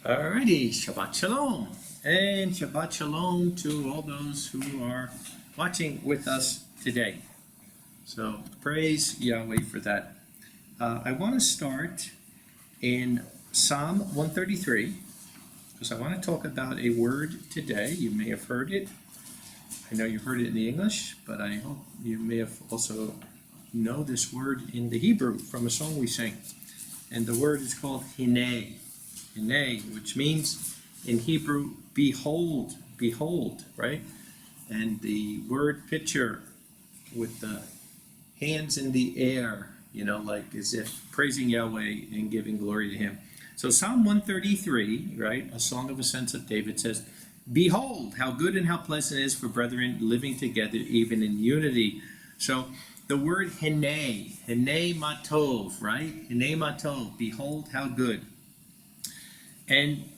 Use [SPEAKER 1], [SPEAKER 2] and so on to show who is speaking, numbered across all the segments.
[SPEAKER 1] Alrighty, Shabbat Shalom. And Shabbat Shalom to all those who are watching with us today. So praise Yahweh for that. I want to start in Psalm 133 because I want to talk about a word today. You may have heard it. I know you heard it in the English, but I hope you may have also know this word in the Hebrew from a song we sing. And the word is called Haneni. Haneni, which means in Hebrew, behold, behold, right? And the word picture with the hands in the air, like as if praising Yahweh and giving glory to Him. So Psalm 133, right, a song of ascents of David says, behold, how good and how pleasant it is for brethren living together, even in unity. So the word Haneni, Hanei matov, right? Hanei matov, behold, how good. And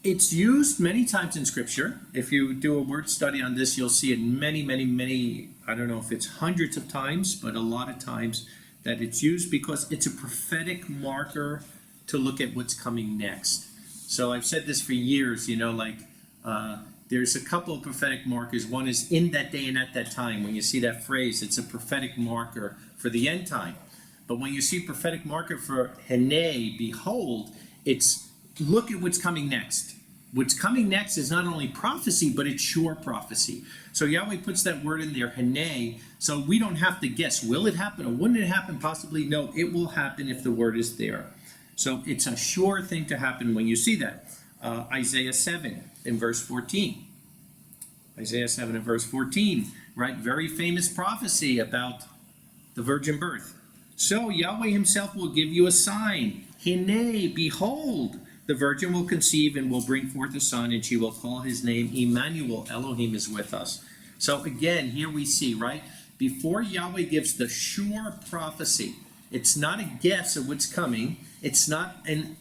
[SPEAKER 1] it's used many times in Scripture. If you do a word study on this, you'll see it many, I don't know if it's hundreds of times, but a lot of times that it's used because it's a prophetic marker to look at what's coming next. So I've said this for years, there's a couple of prophetic markers. One is in that day and at that time. When you see that phrase, it's a prophetic marker for the end time. But when you see prophetic marker for Hanei, behold, it's look at what's coming next. What's coming next is not only prophecy, but it's sure prophecy. So Yahweh puts that word in there, Hanei, so we don't have to guess. Will it happen or wouldn't it happen? Possibly. No, it will happen if the word is there. So it's a sure thing to happen when you see that. Isaiah 7 in verse 14. Isaiah 7 in verse 14, right? Very famous prophecy about the virgin birth. So Yahweh Himself will give you a sign. Hanei, behold, the virgin will conceive and will bring forth a son, and she will call his name Emmanuel. Elohim is with us. So again, here we see, right? Before Yahweh gives the sure prophecy, it's not a guess of what's coming. It's not an,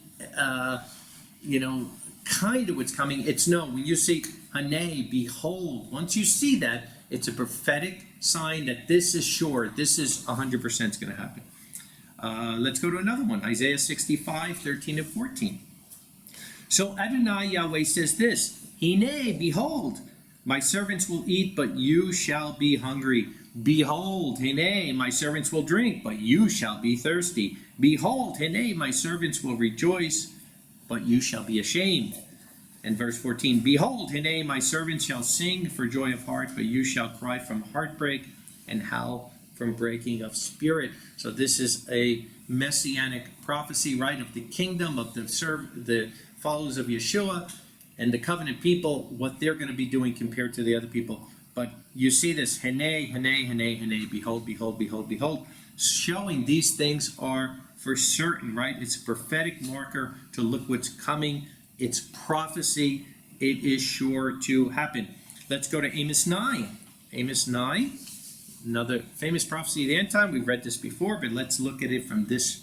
[SPEAKER 1] kind of what's coming. It's no. When you see Hanei, behold, once you see that, it's a prophetic sign that this is sure. This is 100% going to happen. Let's go to another one, Isaiah 65, 13 and 14. So Adonai Yahweh says this, Hanei, behold, my servants will eat, but you shall be hungry. Behold, Hanei, my servants will drink, but you shall be thirsty. Behold, Hanei, my servants will rejoice, but you shall be ashamed. And verse 14, behold, Hanei, my servants shall sing for joy of heart, but you shall cry from heartbreak and howl from breaking of spirit. So this is a messianic prophecy, right, of the kingdom, of the followers of Yeshua and the covenant people, what they're going to be doing compared to the other people. But you see this, Hanei, Hanei, Hanei, Hanei, behold, behold, behold, behold, showing these things are for certain, right? It's a prophetic marker to look what's coming. It's prophecy. It is sure to happen. Let's go to Amos 9. Amos 9. Another famous prophecy of the end time. We've read this before, but let's look at it from this,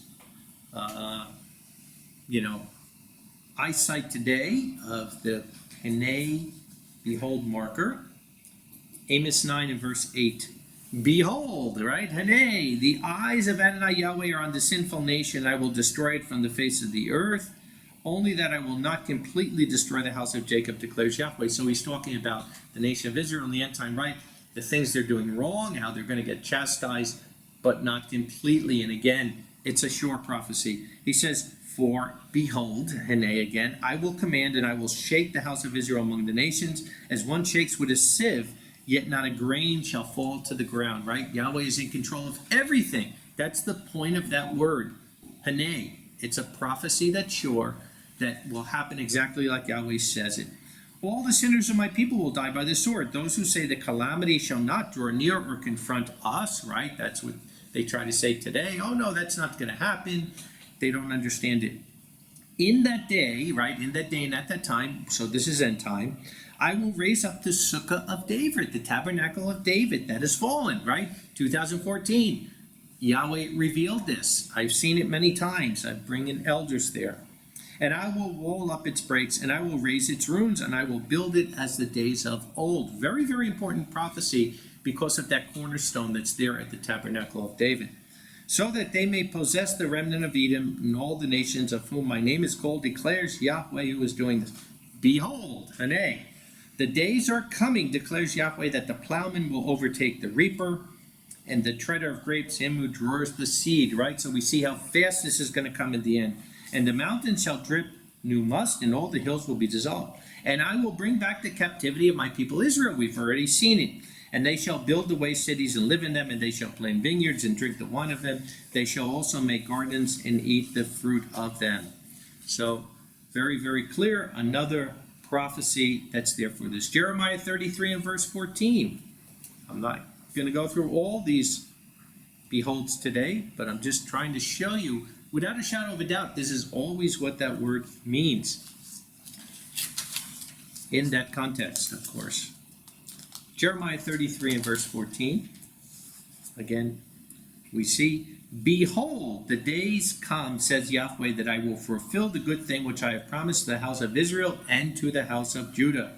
[SPEAKER 1] eyesight today of the Hanei, behold marker. Amos 9 and verse 8. Behold, right? Hanei, the eyes of Adonai Yahweh are on the sinful nation. I will destroy it from the face of the earth. Only that I will not completely destroy the house of Jacob, declares Yahweh. So he's talking about the nation of Israel in the end time, right? The things they're doing wrong, how they're going to get chastised, but not completely. And again, it's a sure prophecy. He says, for behold, Hanei again, I will command and I will shake the house of Israel among the nations, as one shakes with a sieve, yet not a grain shall fall to the ground, right? Yahweh is in control of everything. That's the point of that word, Hanei. It's a prophecy that's sure, that will happen exactly like Yahweh says it. All the sinners of my people will die by the sword. Those who say the calamity shall not draw near or confront us, right? That's what they try to say today. Oh, no, that's not going to happen. They don't understand it. In that day, right, in that day and at that time, so this is end time, I will raise up the Sukkah of David, the tabernacle of David that has fallen, right? 2014. Yahweh revealed this. I've seen it many times. I bring in elders there. And I will wall up its breaks, and I will raise its ruins, and I will build it as the days of old. Very, very important prophecy because of that cornerstone that's there at the tabernacle of David. so that they may possess the remnant of Edom and all the nations of whom my name is called, declares Yahweh who is doing this. Behold, Hanei, the days are coming, declares Yahweh, that the plowman will overtake the reaper, and the treader of grapes, him who draws the seed, right? So we see how fast this is going to come in the end. And the mountains shall drip new must, and all the hills will be dissolved. And I will bring back the captivity of my people Israel. We've already seen it. And they shall build the waste cities and live in them, and they shall plant vineyards and drink the wine of them. They shall also make gardens and eat the fruit of them. So, very, very clear. Another prophecy that's there for this. Jeremiah 33 and verse 14. I'm not going to go through all these beholds today, but I'm just trying to show you, without a shadow of a doubt, this is always what that word means. In that context, of course. Jeremiah 33 and verse 14. Again, we see, behold, the days come, says Yahweh, that I will fulfill the good thing which I have promised to the house of Israel and to the house of Judah.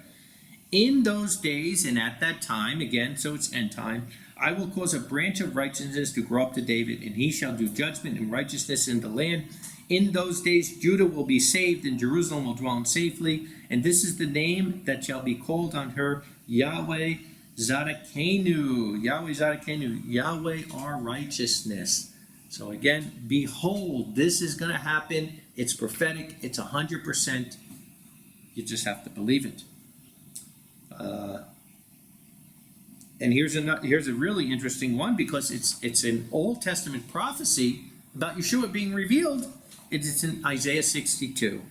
[SPEAKER 1] In those days and at that time, again, so it's end time, I will cause a branch of righteousness to grow up to David, and he shall do judgment and righteousness in the land. In those days Judah will be saved, and Jerusalem will dwell in safely. And this is the name that shall be called on her, Yahweh Zadokenu. Yahweh Zadokenu. Yahweh our righteousness. So again, behold, this is going to happen. It's prophetic. It's 100%. You just have to believe it. And here's a really interesting one, because it's an Old Testament prophecy about Yeshua being revealed. It's in Isaiah 62.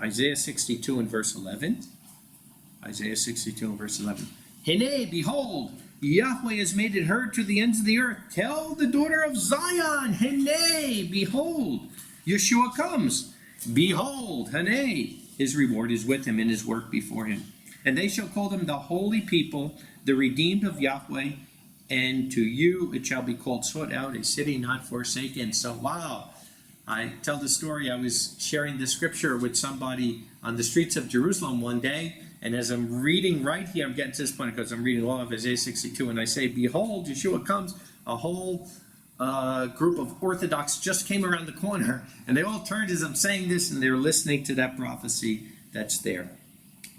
[SPEAKER 1] Isaiah 62 and verse 11. Isaiah 62 and verse 11. Hanei, behold, Yahweh has made it heard to the ends of the earth. Tell the daughter of Zion, Hanei, behold, Yeshua comes. Behold, Hanei, his reward is with him, and his work before him. And they shall call them the holy people, the redeemed of Yahweh, and to you it shall be called sought out, a city not forsaken. So, wow. I tell the story, I was sharing the scripture with somebody on the streets of Jerusalem one day, and as I'm reading right here, I'm getting to this point because I'm reading all of Isaiah 62, and I say, behold, Yeshua comes. A whole group of Orthodox just came around the corner, and they all turned as I'm saying this, and they're listening to that prophecy that's there.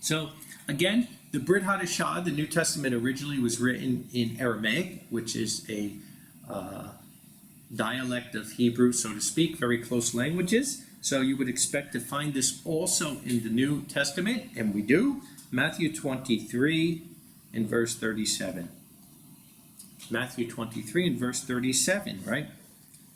[SPEAKER 1] So, again, the Brit Hadashah, the New Testament, originally was written in Aramaic, which is a dialect of Hebrew, so to speak, very close languages. So you would expect to find this also in the New Testament, and we do. Matthew 23 and verse 37. Matthew 23 and verse 37, right?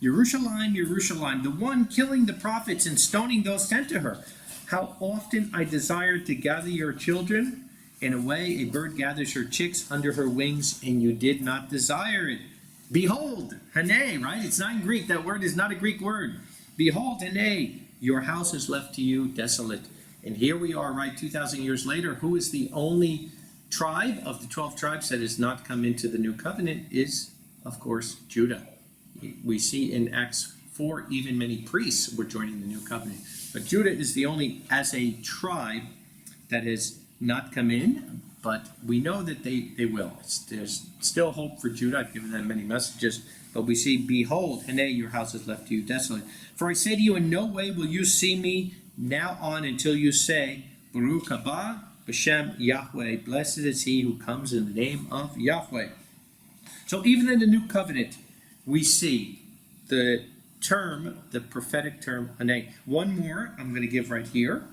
[SPEAKER 1] Yerushalayim, Yerushalayim, the one killing the prophets and stoning those sent to her. How often I desired to gather your children. In a way, a bird gathers her chicks under her wings, and you did not desire it. Behold, Hanei, right? It's not in Greek. That word is not a Greek word. Behold, Hanei, your house is left to you desolate. And here we are, right, 2,000 years later. Who is the only tribe of the 12 tribes that has not come into the new covenant is, of course, Judah. We see in Acts 4, even many priests were joining the new covenant. But Judah is the only, as a tribe, that has not come in, but we know that they will. There's still hope for Judah. I've given them many messages, but we see, behold, Hanei, your house is left to you desolate. For I say to you, in no way will you see me now on until you say, Baruch haba b'shem Yahweh, blessed is he who comes in the name of Yahweh. So even in the new covenant, we see the term, the prophetic term, Hanei. One more I'm going to give right here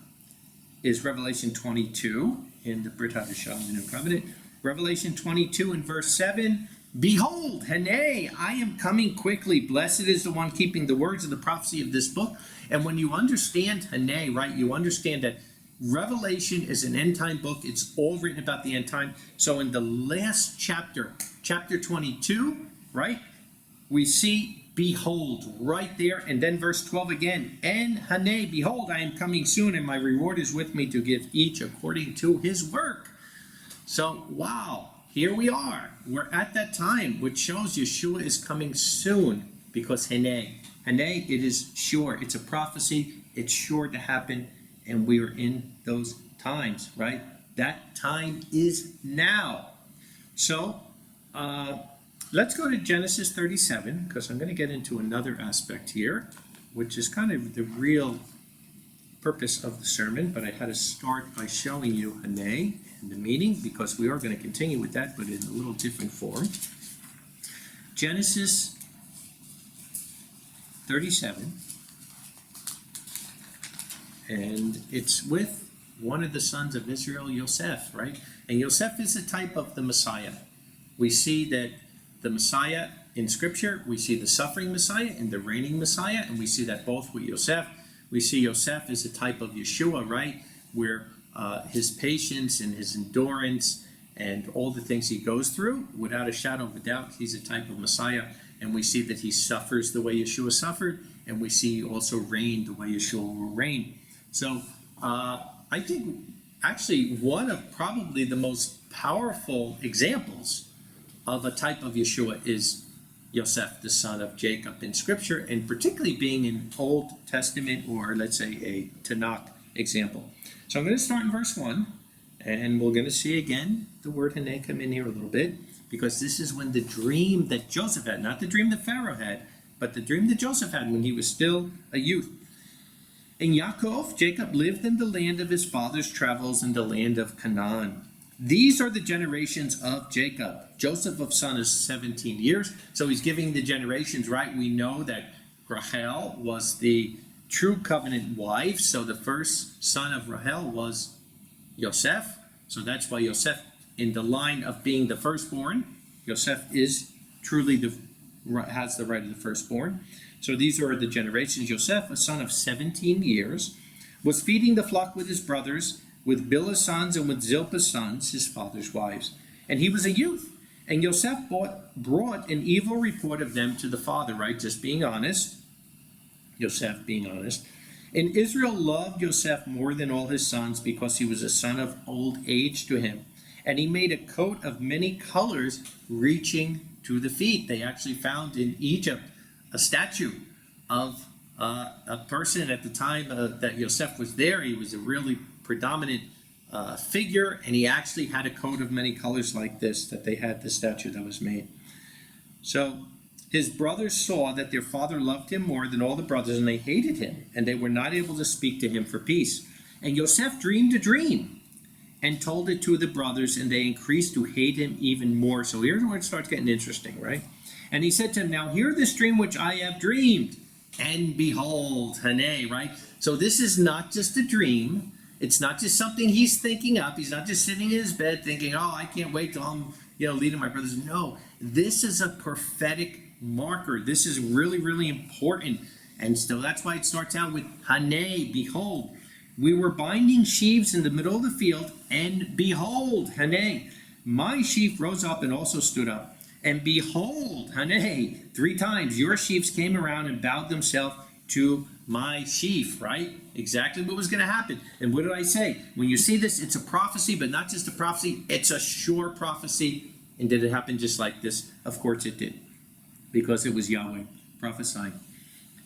[SPEAKER 1] is Revelation 22 in the Brit Hadashah, the New Covenant. Revelation 22 and verse 7, behold, Hanei, I am coming quickly. Blessed is the one keeping the words of the prophecy of this book. And when you understand Hanei, right, you understand that Revelation is an end-time book. It's all written about the end time. So in the last chapter, chapter 22, right, we see behold right there, and then verse 12 again, and Hanei, behold, I am coming soon, and my reward is with me to give each according to his work. So, wow, here we are. We're at that time, which shows Yeshua is coming soon, because Hanei, it is sure. It's a prophecy. It's sure to happen, and we are in those times, right? That time is now. So, let's go to Genesis 37, because I'm going to get into another aspect here, which is kind of the real purpose of the sermon, but I had to start by showing you Haneni and the meaning, because we are going to continue with that, but in a little different form. Genesis 37, and it's with one of the sons of Israel, Yosef, right? And Yosef is a type of the Messiah. We see that the Messiah in Scripture, we see the suffering Messiah and the reigning Messiah, and we see that both with Yosef. We see Yosef as a type of Yeshua, right? Where his patience and his endurance and all the things he goes through, without a shadow of a doubt, he's a type of Messiah. And we see that he suffers the way Yeshua suffered, and we see he also reigned the way Yeshua will reign. So I think actually one of probably the most powerful examples of a type of Yeshua is Yosef, the son of Jacob in Scripture, and particularly being an Old Testament, or let's say a Tanakh example. So I'm going to start in verse 1, and we're going to see again the word Haneni come in here a little bit, because this is when the dream that Joseph had, not the dream that Pharaoh had, but the dream that Joseph had when he was still a youth. And Yaakov, Jacob, lived in the land of his father's travels in the land of Canaan. These are the generations of Jacob. Joseph of son is 17 years. So he's giving the generations, right? We know that Rachel was the true covenant wife. So the first son of Rachel was Yosef. So that's why Yosef, in the line of being the firstborn, Yosef is truly has the right of the firstborn. So these are the generations. Yosef, a son of 17 years, was feeding the flock with his brothers, with Bilhah's sons and with Zilpah's sons, his father's wives. And he was a youth. And Yosef brought an evil report of them to the father, right? Just being honest. Yosef being honest. And Israel loved Yosef more than all his sons, because he was a son of old age to him. And he made a coat of many colors reaching to the feet. They actually found in Egypt a statue of a person at the time that Yosef was there. He was a really predominant figure, and he actually had a coat of many colors like this, that they had the statue that was made. So his brothers saw that their father loved him more than all the brothers, and they hated him, and they were not able to speak to him for peace. And Yosef dreamed a dream and told it to the brothers, and they increased to hate him even more. So here's where it starts getting interesting, right? And he said to him, now hear this dream which I have dreamed, and behold, Haneni, right? So this is not just a dream. It's not just something he's thinking up. He's not just sitting in his bed thinking, oh, I can't wait till I'm, leading my brothers. No, this is a prophetic marker. This is really, really important. And so that's why it starts out with Haneni, behold. We were binding sheaves in the middle of the field, and behold, Haneni, my sheaf rose up and also stood up. And behold, Haneni, 3 times your sheaves came around and bowed themselves to my sheaf, right? Exactly what was going to happen. And what did I say? When you see this, it's a prophecy, but not just a prophecy, it's a sure prophecy. And did it happen just like this? Of course it did, because it was Yahweh prophesying.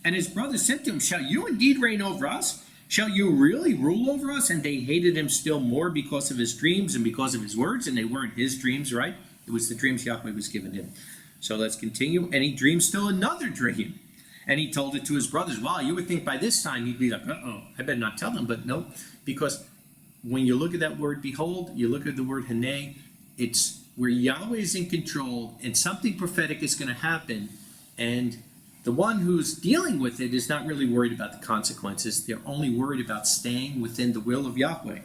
[SPEAKER 1] And his brothers said to him, shall you indeed reign over us? Shall you really rule over us? And they hated him still more because of his dreams and because of his words, and they weren't his dreams, right? It was the dreams Yahweh was giving him. So let's continue. And he dreamed still another dream. And he told it to his brothers. Wow, you would think by this time he'd be like, uh-oh, I better not tell them. But no, because when you look at that word, behold, you look at the word Haneni, it's where Yahweh is in control and something prophetic is going to happen. And the one who's dealing with it is not really worried about the consequences. They're only worried about staying within the will of Yahweh.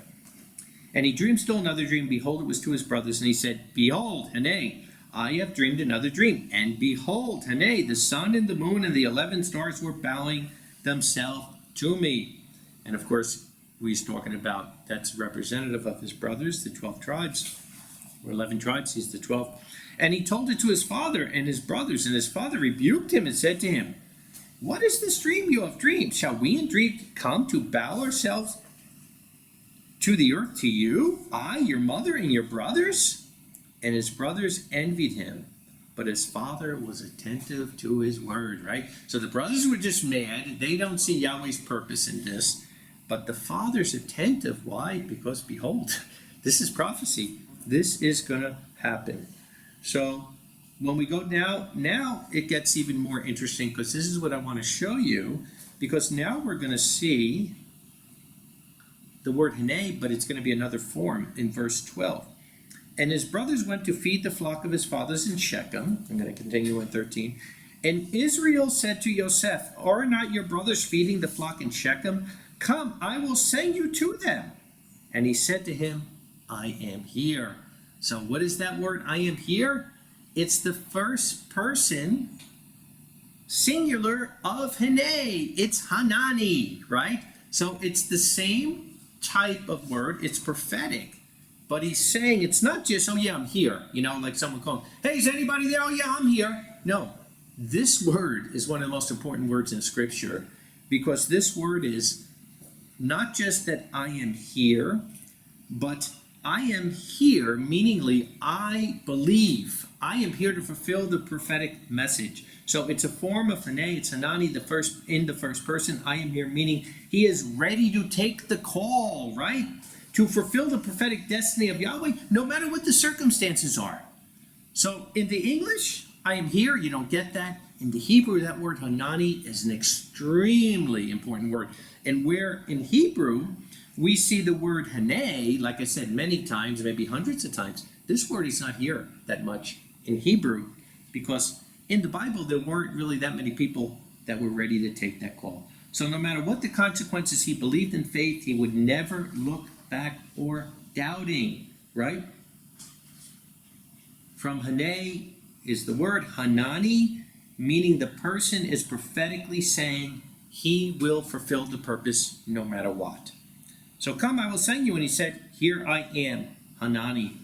[SPEAKER 1] And he dreamed still another dream. Behold, it was to his brothers. And he said, behold, Haneni, I have dreamed another dream. And behold, Haneni, the sun and the moon and the 11 stars were bowing themselves to me. And of course, he's talking about, that's representative of his brothers, the 12 tribes, or 11 tribes, he's the 12th. And he told it to his father and his brothers. And his father rebuked him and said to him, what is this dream you have dreamed? Shall we indeed come to bow ourselves to the earth to you, I, your mother, and your brothers? And his brothers envied him, but his father was attentive to his word, right? So the brothers were just mad. They don't see Yahweh's purpose in this. But the father's attentive. Why? Because behold, this is prophecy. This is going to happen. So when we go now it gets even more interesting, because this is what I want to show you, because now we're going to see the word Haneni, but it's going to be another form in verse 12. And his brothers went to feed the flock of his fathers in Shechem. I'm going to continue in 13. And Israel said to Yosef, are not your brothers feeding the flock in Shechem? Come, I will send you to them. And he said to him, I am here. So what is that word, I am here? It's the first person singular of Haneni. It's Hanani, right? So it's the same type of word. It's prophetic. But he's saying it's not just, oh yeah, I'm here. You know, like someone calling, hey, is anybody there? Oh yeah, I'm here. No, this word is one of the most important words in Scripture, because this word is not just that I am here, but I am here, meaningly I believe. I am here to fulfill the prophetic message. So it's a form of Haneni. It's Hanani, in the first person. I am here, meaning he is ready to take the call, right? To fulfill the prophetic destiny of Yahweh, no matter what the circumstances are. So in the English, I am here, you don't get that. In the Hebrew, that word Hanani is an extremely important word. And where in Hebrew, we see the word Haneni, like I said, many times, maybe hundreds of times, this word is not here that much in Hebrew, because in the Bible, there weren't really that many people that were ready to take that call. So no matter what the consequences, he believed in faith. He would never look back or doubting, right? From Haneni is the word Hanani, meaning the person is prophetically saying he will fulfill the purpose no matter what. So come, I will send you. And he said, here I am, Hanani.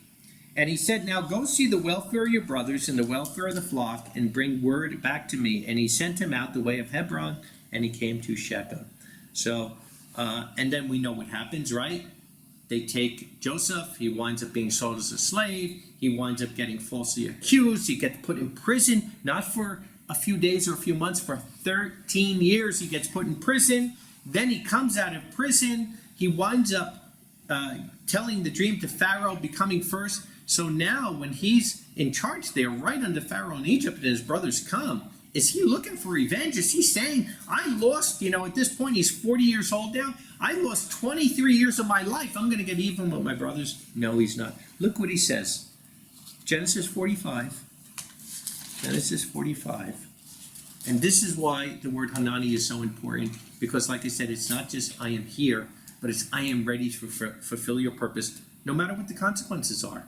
[SPEAKER 1] And he said, now go see the welfare of your brothers and the welfare of the flock, and bring word back to me. And he sent him out the way of Hebron, and he came to Shechem. So, and then we know what happens, right? They take Joseph. He winds up being sold as a slave. He winds up getting falsely accused. He gets put in prison, not for a few days or a few months, for 13 years. He gets put in prison. Then he comes out of prison. He winds up telling the dream to Pharaoh, becoming first. So now when he's in charge there, right under Pharaoh in Egypt, and his brothers come, is he looking for revenge? Is he saying, I lost, at this point, he's 40 years old now. I lost 23 years of my life. I'm going to get even with my brothers. No, he's not. Look what he says. Genesis 45. Genesis 45. And this is why the word Hanani is so important. Because like I said, it's not just I am here, but it's I am ready to fulfill your purpose, no matter what the consequences are.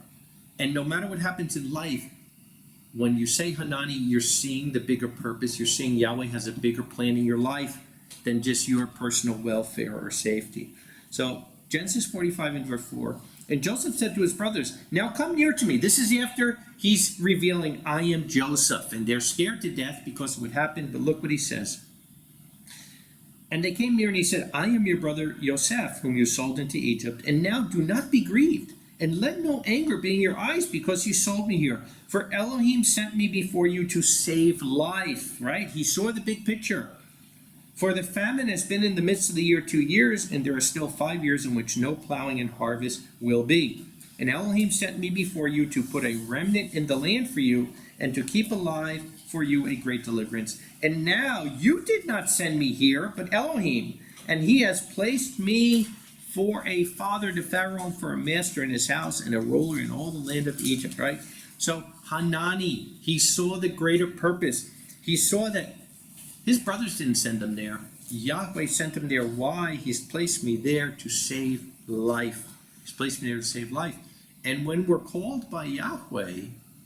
[SPEAKER 1] And no matter what happens in life, when you say Hanani, you're seeing the bigger purpose. You're seeing Yahweh has a bigger plan in your life than just your personal welfare or safety. So Genesis 45 and verse 4. And Joseph said to his brothers, now come near to me. This is after he's revealing, I am Joseph. And they're scared to death because of what happened. But look what he says. And they came near, and he said, I am your brother Yosef, whom you sold into Egypt. And now do not be grieved, and let no anger be in your eyes, because you sold me here. For Elohim sent me before you to save life, right? He saw the big picture. For the famine has been in the midst of the year 2 years, and there are still 5 years in which no plowing and harvest will be. And Elohim sent me before you to put a remnant in the land for you, and to keep alive for you a great deliverance. And now you did not send me here, but Elohim, and he has placed me for a father to Pharaoh, and for a master in his house, and a ruler in all the land of Egypt, right? So Hanani, he saw the greater purpose. He saw that his brothers didn't send him there. Yahweh sent him there. Why? He's placed me there to save life. He's placed me there to save life. And when we're called by Yahweh,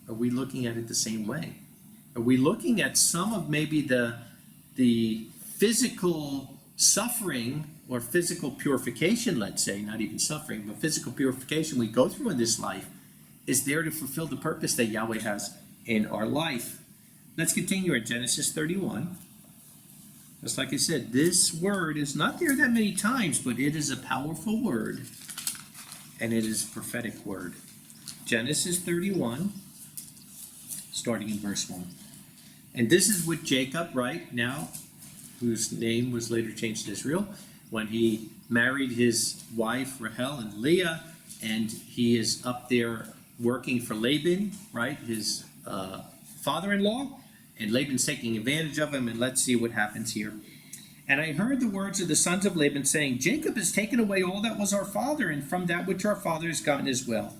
[SPEAKER 1] are we looking at it the same way? Are we looking at some of maybe the physical suffering or physical purification, let's say, not even suffering, but physical purification we go through in this life is there to fulfill the purpose that Yahweh has in our life? Let's continue at Genesis 31. Just like I said, this word is not there that many times, but it is a powerful word, and it is a prophetic word. Genesis 31, starting in verse 1. And this is with Jacob, right now, whose name was later changed to Israel, when he married his wife Rahel and Leah, and he is up there working for Laban, right, his father-in-law, and Laban's taking advantage of him, and let's see what happens here. And I heard the words of the sons of Laban saying, Jacob has taken away all that was our father, and from that which our father has gotten his wealth.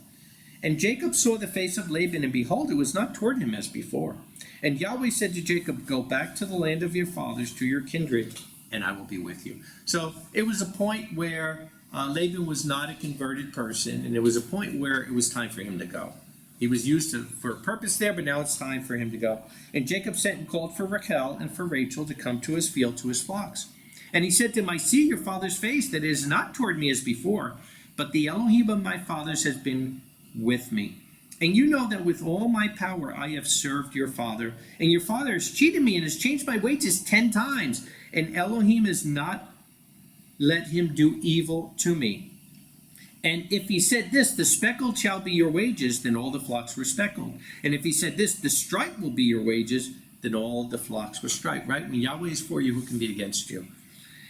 [SPEAKER 1] And Jacob saw the face of Laban, and behold, it was not toward him as before. And Yahweh said to Jacob, go back to the land of your fathers, to your kindred, and I will be with you. So it was a point where Laban was not a converted person, and it was a point where it was time for him to go. He was used for a purpose there, but now it's time for him to go. And Jacob sent and called for Rachel and for Rachel to come to his field, to his flocks. And he said to him, I see your father's face, that it is not toward me as before, but the Elohim of my fathers has been with me. And you know that with all my power I have served your father. And your father has cheated me and has changed my wages 10 times. And Elohim has not let him do evil to me. And if he said this, the speckled shall be your wages, then all the flocks were speckled. And if he said this, the stripe will be your wages, then all the flocks were striped. Right? When Yahweh is for you, who can be against you?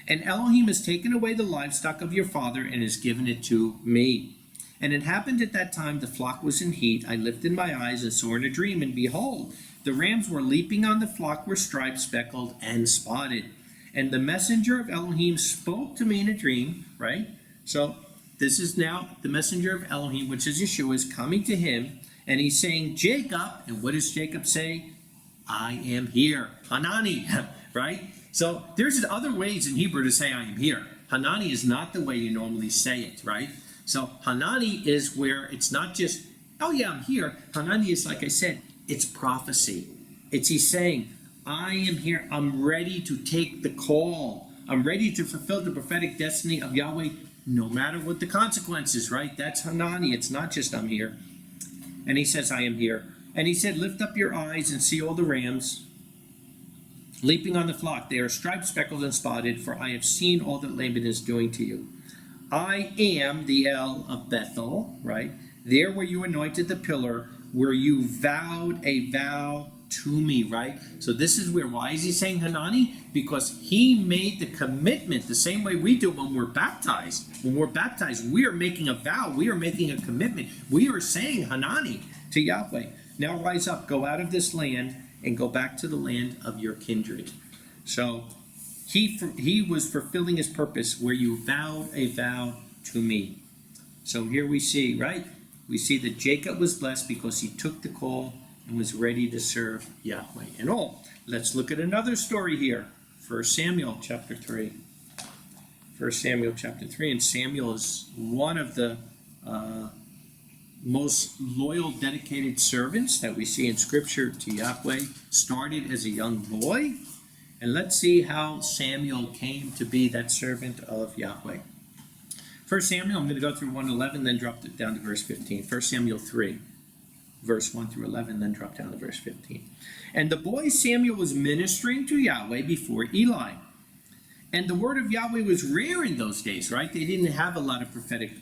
[SPEAKER 1] And Elohim has taken away the livestock of your father and has given it to me. And it happened at that time the flock was in heat. I lifted my eyes and saw in a dream, and behold, the rams were leaping on the flock, were striped, speckled, and spotted. And the messenger of Elohim spoke to me in a dream, right? So this is now the messenger of Elohim, which is Yeshua, is coming to him, and he's saying, Jacob, and what does Jacob say? I am here. Haneni, right? So there's other ways in Hebrew to say I am here. Haneni is not the way you normally say it, right? So Haneni is where it's not just, oh yeah, I'm here. Haneni is, like I said, it's prophecy. It's he's saying, I am here. I'm ready to take the call. I'm ready to fulfill the prophetic destiny of Yahweh, no matter what the consequences, right? That's Haneni. It's not just I'm here. And he says, I am here. And he said, lift up your eyes and see all the rams leaping on the flock. They are striped, speckled, and spotted, for I have seen all that Laban is doing to you. I am the El of Bethel, right? There where you anointed the pillar, where you vowed a vow to me, right? So this is where, why is he saying Haneni? Because he made the commitment the same way we do when we're baptized. When we're baptized, we are making a vow. We are making a commitment. We are saying Haneni to Yahweh. Now rise up, go out of this land, and go back to the land of your kindred. So he was fulfilling his purpose where you vowed a vow to me. So here we see, right? We see that Jacob was blessed because he took the call and was ready to serve Yahweh and all. Let's look at another story here. 1 Samuel chapter 3. 1 Samuel chapter 3. And Samuel is one of the most loyal, dedicated servants that we see in Scripture to Yahweh. Started as a young boy. And let's see how Samuel came to be that servant of Yahweh. 1 Samuel, I'm going to go through 1:11, then drop it down to verse 15. 1 Samuel 3, verse 1 through 11, then drop down to verse 15. And the boy Samuel was ministering to Yahweh before Eli. And the word of Yahweh was rare in those days, right? They didn't have a lot of prophetic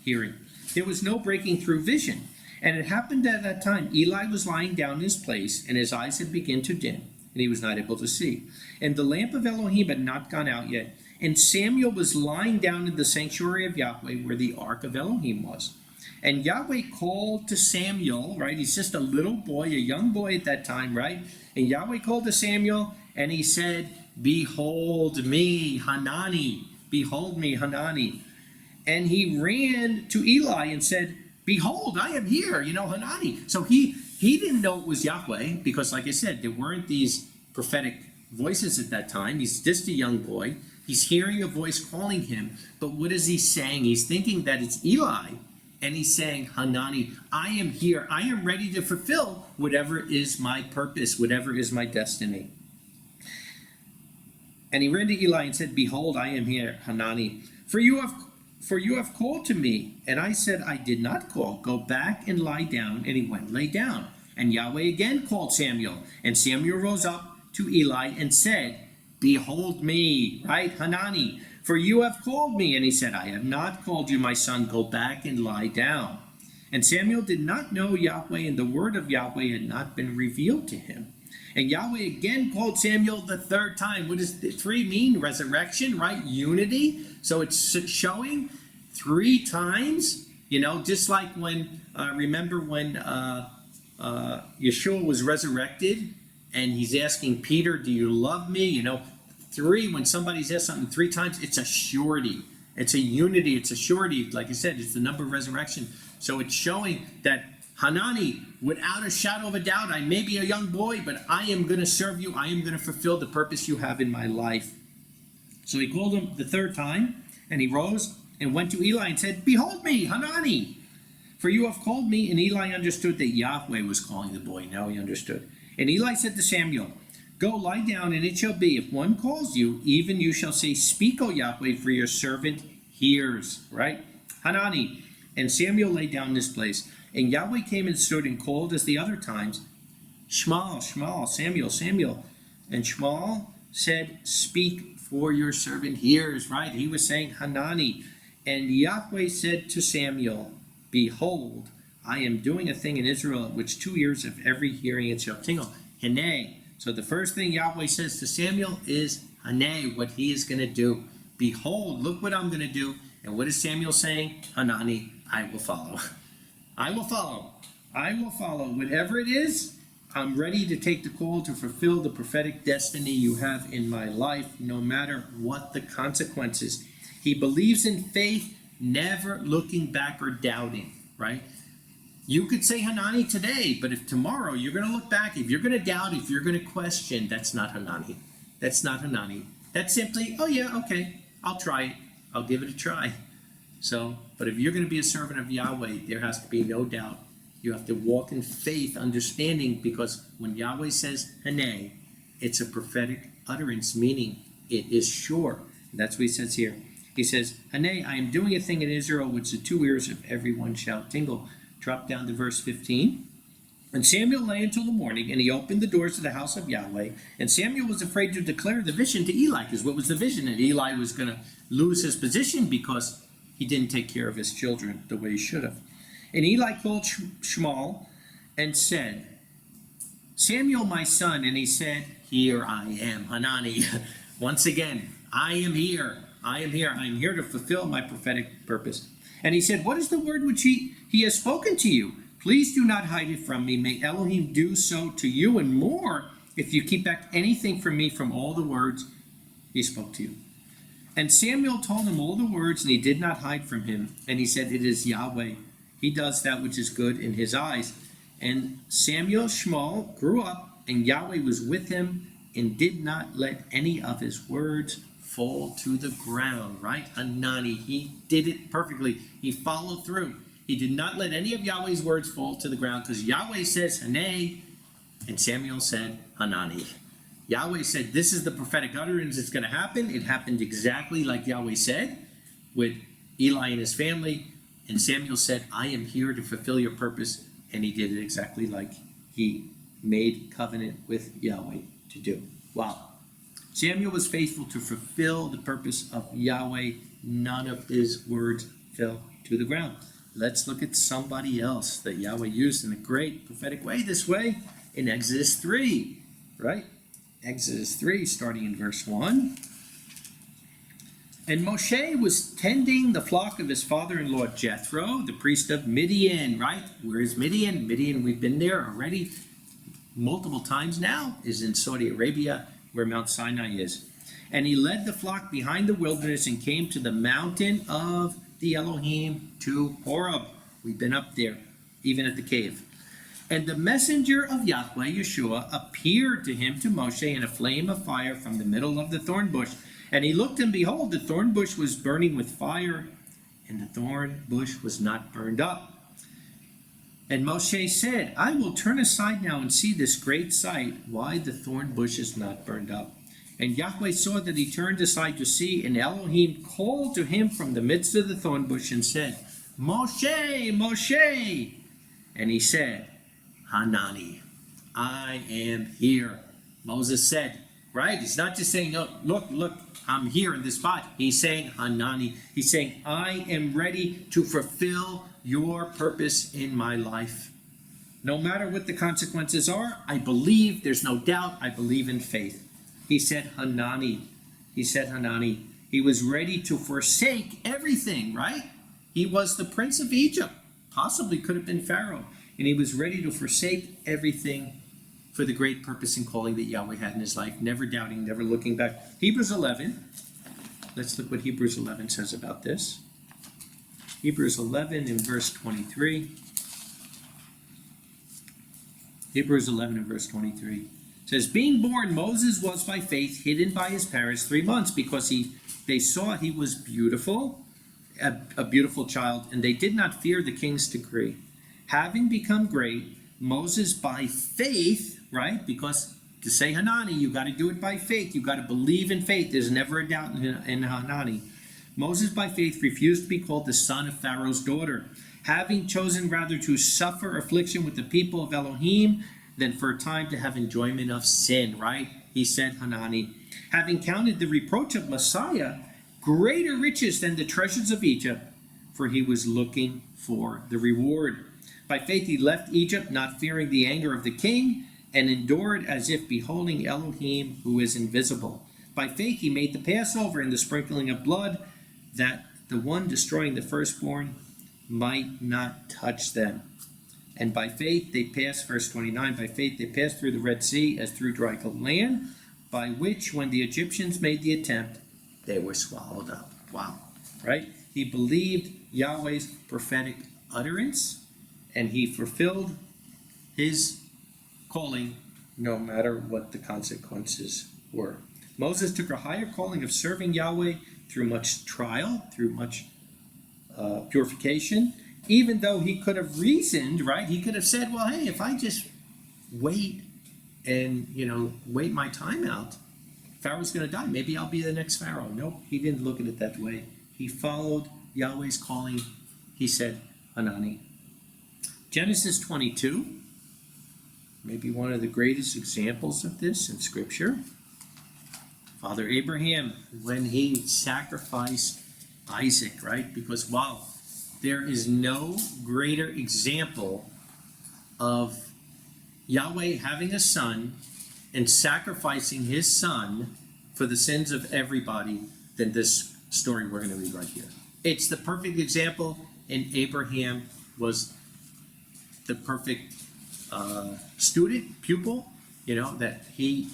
[SPEAKER 1] hearing. There was no breaking through vision. And it happened at that time, Eli was lying down in his place, and his eyes had begun to dim, and he was not able to see. And the lamp of Elohim had not gone out yet. And Samuel was lying down in the sanctuary of Yahweh where the ark of Elohim was. And Yahweh called to Samuel, right? He's just a little boy, a young boy at that time, right? And Yahweh called to Samuel, and he said, behold me, Haneni. Behold me, Haneni. And he ran to Eli and said, behold, I am here, Haneni. So he didn't know it was Yahweh because, like I said, there weren't these prophetic voices at that time. He's just a young boy. He's hearing a voice calling him. But what is he saying? He's thinking that it's Eli. And he's saying, Haneni, I am here. I am ready to fulfill whatever is my purpose, whatever is my destiny. And he ran to Eli and said, behold, I am here, Haneni. For you have called to me. And I said, I did not call. Go back and lie down. And he went and lay down. And Yahweh again called Samuel. And Samuel rose up to Eli and said, behold me, right, Haneni, for you have called me. And he said, I have not called you, my son. Go back and lie down. And Samuel did not know Yahweh, and the word of Yahweh had not been revealed to him. And Yahweh again called Samuel the third time. What does the 3 mean? Resurrection, right? Unity. So it's showing 3 times, just like when, remember when Yeshua was resurrected, and he's asking Peter, do you love me? You know, when somebody's asked something 3 times, it's a surety. It's a unity. It's a surety. Like I said, it's the number of resurrection. So it's showing that Hanani, without a shadow of a doubt, I may be a young boy, but I am going to serve you. I am going to fulfill the purpose you have in my life. So he called him the 3rd time, and he rose and went to Eli and said, behold me, Hanani, for you have called me. And Eli understood that Yahweh was calling the boy. Now he understood. And Eli said to Samuel, go lie down, and it shall be, if one calls you, even you shall say, speak, O Yahweh, for your servant hears. Right? Hanani. And Samuel lay down in this place. And Yahweh came and stood and called as the other times, Shmuel, Shmuel, Samuel, Samuel. And Shmuel said, speak, for your servant hears. Right? He was saying Hanani. And Yahweh said to Samuel, behold, I am doing a thing in Israel at which 2 ears of every hearing it shall tingle. Hanei. So the first thing Yahweh says to Samuel is Hanei, what he is going to do. Behold, look what I'm going to do. And what is Samuel saying? Hanani, I will follow. I will follow. I will follow. Whatever it is, I'm ready to take the call to fulfill the prophetic destiny you have in my life, no matter what the consequences. He believes in faith, never looking back or doubting, right? You could say Hanani today, but if tomorrow you're going to look back, if you're going to doubt, if you're going to question, that's not Hanani. That's not Hanani. That's simply, oh yeah, okay, I'll try it. I'll give it a try. So, but if you're going to be a servant of Yahweh, there has to be no doubt. You have to walk in faith, understanding, because when Yahweh says Hanei, it's a prophetic utterance, meaning it is sure. That's what he says here. He says, Hanei, I am doing a thing in Israel which the 2 ears of everyone shall tingle. Drop down to verse 15. And Samuel lay until the morning, and he opened the doors of the house of Yahweh. And Samuel was afraid to declare the vision to Eli, because what was the vision? That Eli was going to lose his position because he didn't take care of his children the way he should have. And Eli called Shmuel and said, Samuel, my son. And he said, here I am, Hanani. Once again, I am here. I am here. I am here to fulfill my prophetic purpose. And he said, what is the word which he has spoken to you? Please do not hide it from me. May Elohim do so to you and more if you keep back anything from me from all the words he spoke to you. And Samuel told him all the words, and he did not hide from him. And he said, it is Yahweh. He does that which is good in his eyes. And Samuel Shmuel grew up, and Yahweh was with him, and did not let any of his words fall to the ground, right? Hanani, he did it perfectly. He followed through. He did not let any of Yahweh's words fall to the ground, because Yahweh says Hanei, and Samuel said Hanani. Yahweh said, this is the prophetic utterance that's going to happen. It happened exactly like Yahweh said with Eli and his family. And Samuel said, I am here to fulfill your purpose. And he did it exactly like he made covenant with Yahweh to do. Wow. Samuel was faithful to fulfill the purpose of Yahweh. None of his words fell to the ground. Let's look at somebody else that Yahweh used in a great prophetic way this way in Exodus 3, right? Exodus 3, starting in verse 1. And Moshe was tending the flock of his father-in-law Jethro, the priest of Midian, right? Where is Midian? Midian, we've been there already multiple times now, is in Saudi Arabia, where Mount Sinai is. And he led the flock behind the wilderness and came to the mountain of the Elohim, to Horeb. We've been up there, even at the cave. And the messenger of Yahweh, Yeshua, appeared to him, to Moshe, in a flame of fire from the middle of the thorn bush. And he looked, and behold, the thorn bush was burning with fire, and the thorn bush was not burned up. And Moshe said, I will turn aside now and see this great sight, why the thorn bush is not burned up. And Yahweh saw that he turned aside to see, and Elohim called to him from the midst of the thorn bush and said, Moshe, Moshe. And he said, Hanani, I am here. Moses said, right? He's not just saying, oh, look, I'm here in this spot. He's saying, Hanani. He's saying, I am ready to fulfill your purpose in my life. No matter what the consequences are, I believe, there's no doubt, I believe in faith. He said, Hanani. He said, Hanani. He was ready to forsake everything, right? He was the prince of Egypt. Possibly could have been Pharaoh. and he was ready to forsake everything for the great purpose and calling that Yahweh had in his life, never doubting, never looking back. Hebrews 11. Let's look what Hebrews 11 says about this. Hebrews 11 in verse 23. Hebrews 11 and verse 23 says, being born, Moses was by faith hidden by his parents 3 months because they saw he was beautiful, a beautiful child, and they did not fear the king's decree. Having become great, Moses by faith, right? Because to say Hanani, you got to do it by faith. You got to believe in faith. There's never a doubt in Hanani. Moses by faith refused to be called the son of Pharaoh's daughter, having chosen rather to suffer affliction with the people of Elohim than for a time to have enjoyment of sin, right? He said, Hanani, having counted the reproach of Messiah greater riches than the treasures of Egypt, for he was looking for the reward. By faith he left Egypt, not fearing the anger of the king, and endured as if beholding Elohim, who is invisible. By faith he made the Passover and the sprinkling of blood, that the one destroying the firstborn might not touch them. And by faith they passed, verse 29, by faith they passed through the Red Sea as through dry land, by which when the Egyptians made the attempt, they were swallowed up. Wow, right? He believed Yahweh's prophetic utterance, and he fulfilled his calling no matter what the consequences were. Moses took a higher calling of serving Yahweh through much trial, through much purification, even though he could have reasoned, right? He could have said, well, hey, if I just wait and, wait my time out, Pharaoh's going to die. Maybe I'll be the next Pharaoh. Nope, he didn't look at it that way. He followed Yahweh's calling. He said, Hanani. Genesis 22, maybe one of the greatest examples of this in Scripture. Father Abraham, when he sacrificed Isaac, right? Because, wow, there is no greater example of Yahweh having a son and sacrificing his son for the sins of everybody than this story we're going to read right here. It's the perfect example, and Abraham was the perfect student, pupil, that he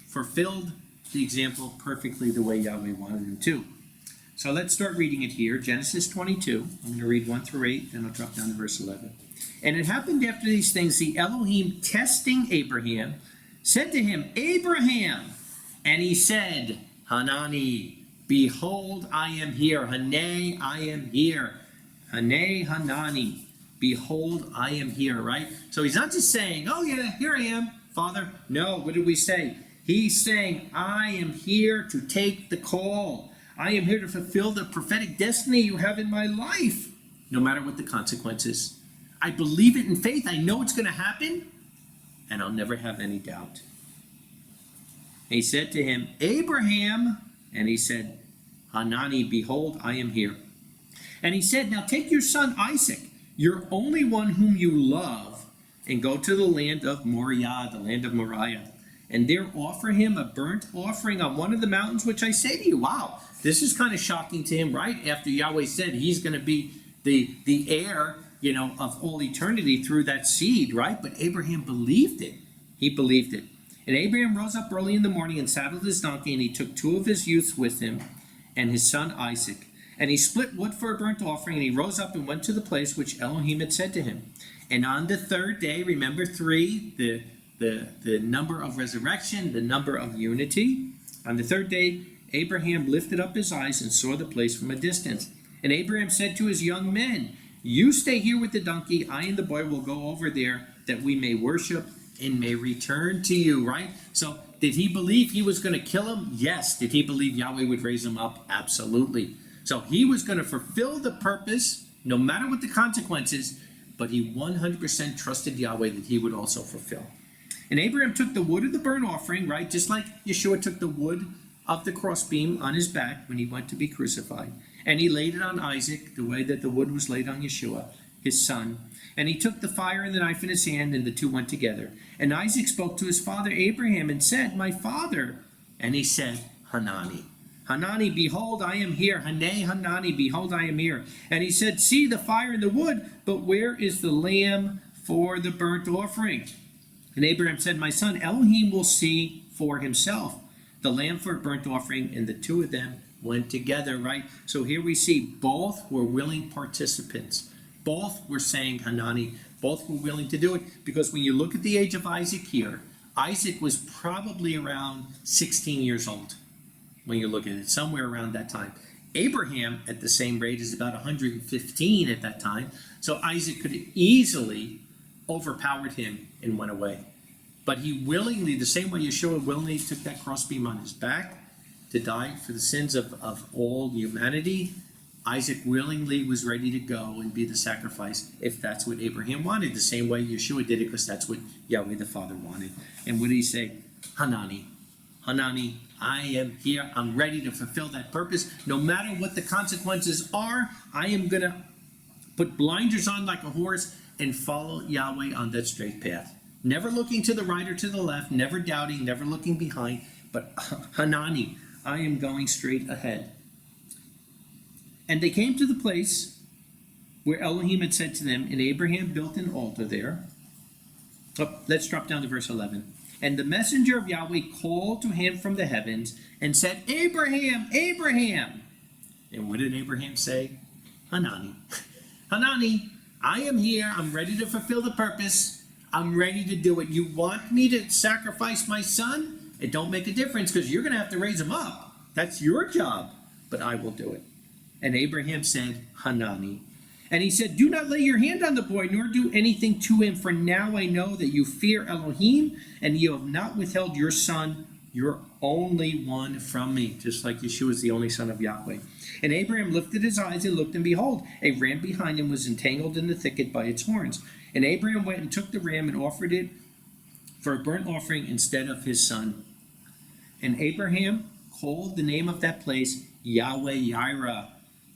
[SPEAKER 1] fulfilled the example perfectly the way Yahweh wanted him to. So let's start reading it here. Genesis 22. I'm going to read 1 through 8, then I'll drop down to verse 11. And it happened after these things, the Elohim testing Abraham said to him, Abraham, and he said, Hanani, behold, I am here. Hanei, I am here. Hanei, Hanani, behold, I am here, right? So he's not just saying, oh yeah, here I am, Father. No, what did we say? He's saying, I am here to take the call. I am here to fulfill the prophetic destiny you have in my life, no matter what the consequences. I believe it in faith. I know it's going to happen, and I'll never have any doubt. He said to him, Abraham, and he said, Hanani, behold, I am here. And he said, now take your son Isaac, your only one whom you love, and go to the land of Moriah, the land of Moriah, and there offer him a burnt offering on one of the mountains which I say to you. Wow, this is kind of shocking to him, right? After Yahweh said he's going to be the heir, of all eternity through that seed, right? But Abraham believed it. He believed it. And Abraham rose up early in the morning and saddled his donkey, and he took 2 of his youths with him and his son Isaac. And he split wood for a burnt offering, and he rose up and went to the place which Elohim had said to him. And on the 3rd day, remember 3, the number of resurrection, the number of unity. On the 3rd day, Abraham lifted up his eyes and saw the place from a distance. And Abraham said to his young men, you stay here with the donkey. I and the boy will go over there that we may worship and may return to you, right? So did he believe he was going to kill him? Yes. Did he believe Yahweh would raise him up? Absolutely. So he was going to fulfill the purpose, no matter what the consequences, but he 100% trusted Yahweh that he would also fulfill. And Abraham took the wood of the burnt offering, right? Just like Yeshua took the wood of the crossbeam on his back when he went to be crucified. And he laid it on Isaac, the way that the wood was laid on Yeshua, his son. And he took the fire and the knife in his hand, and the two went together. And Isaac spoke to his father Abraham and said, my father. And he said, Hanani. Hanani, behold, I am here. Hanei, Hanani, behold, I am here. And he said, see the fire and the wood, but where is the lamb for the burnt offering. And Abraham said, my son, Elohim will see for himself the lamb for a burnt offering, and the two of them went together, right? So here we see both were willing participants. Both were saying Hanani. Both were willing to do it, because when you look at the age of Isaac here, Isaac was probably around 16 years old when you look at it, somewhere around that time. Abraham, at the same rate, is about 115 at that time. So Isaac could have easily overpowered him and went away. But he willingly, the same way Yeshua willingly took that crossbeam on his back to die for the sins of all humanity, Isaac willingly was ready to go and be the sacrifice if that's what Abraham wanted, the same way Yeshua did it, because that's what Yahweh the Father wanted. And what did he say? Hanani, Hanani, I am here. I'm ready to fulfill that purpose. No matter what the consequences are, I am going to put blinders on like a horse and follow Yahweh on that straight path. Never looking to the right or to the left, never doubting, never looking behind, but Hanani, I am going straight ahead. And they came to the place where Elohim had said to them, and Abraham built an altar there. Oh, let's drop down to verse 11. And the messenger of Yahweh called to him from the heavens and said, Abraham, Abraham. And what did Abraham say? Hanani. Hanani, I am here. I'm ready to fulfill the purpose. I'm ready to do it. You want me to sacrifice my son? It don't make a difference, because you're going to have to raise him up. That's your job. But I will do it. And Abraham said, Hanani. And he said, do not lay your hand on the boy, nor do anything to him, for now I know that you fear Elohim, and you have not withheld your son, your only one, from me. Just like Yeshua is the only son of Yahweh. And Abraham lifted his eyes and looked, and behold, a ram behind him was entangled in the thicket by its horns. And Abraham went and took the ram and offered it for a burnt offering instead of his son. And Abraham called the name of that place Yahweh Yireh,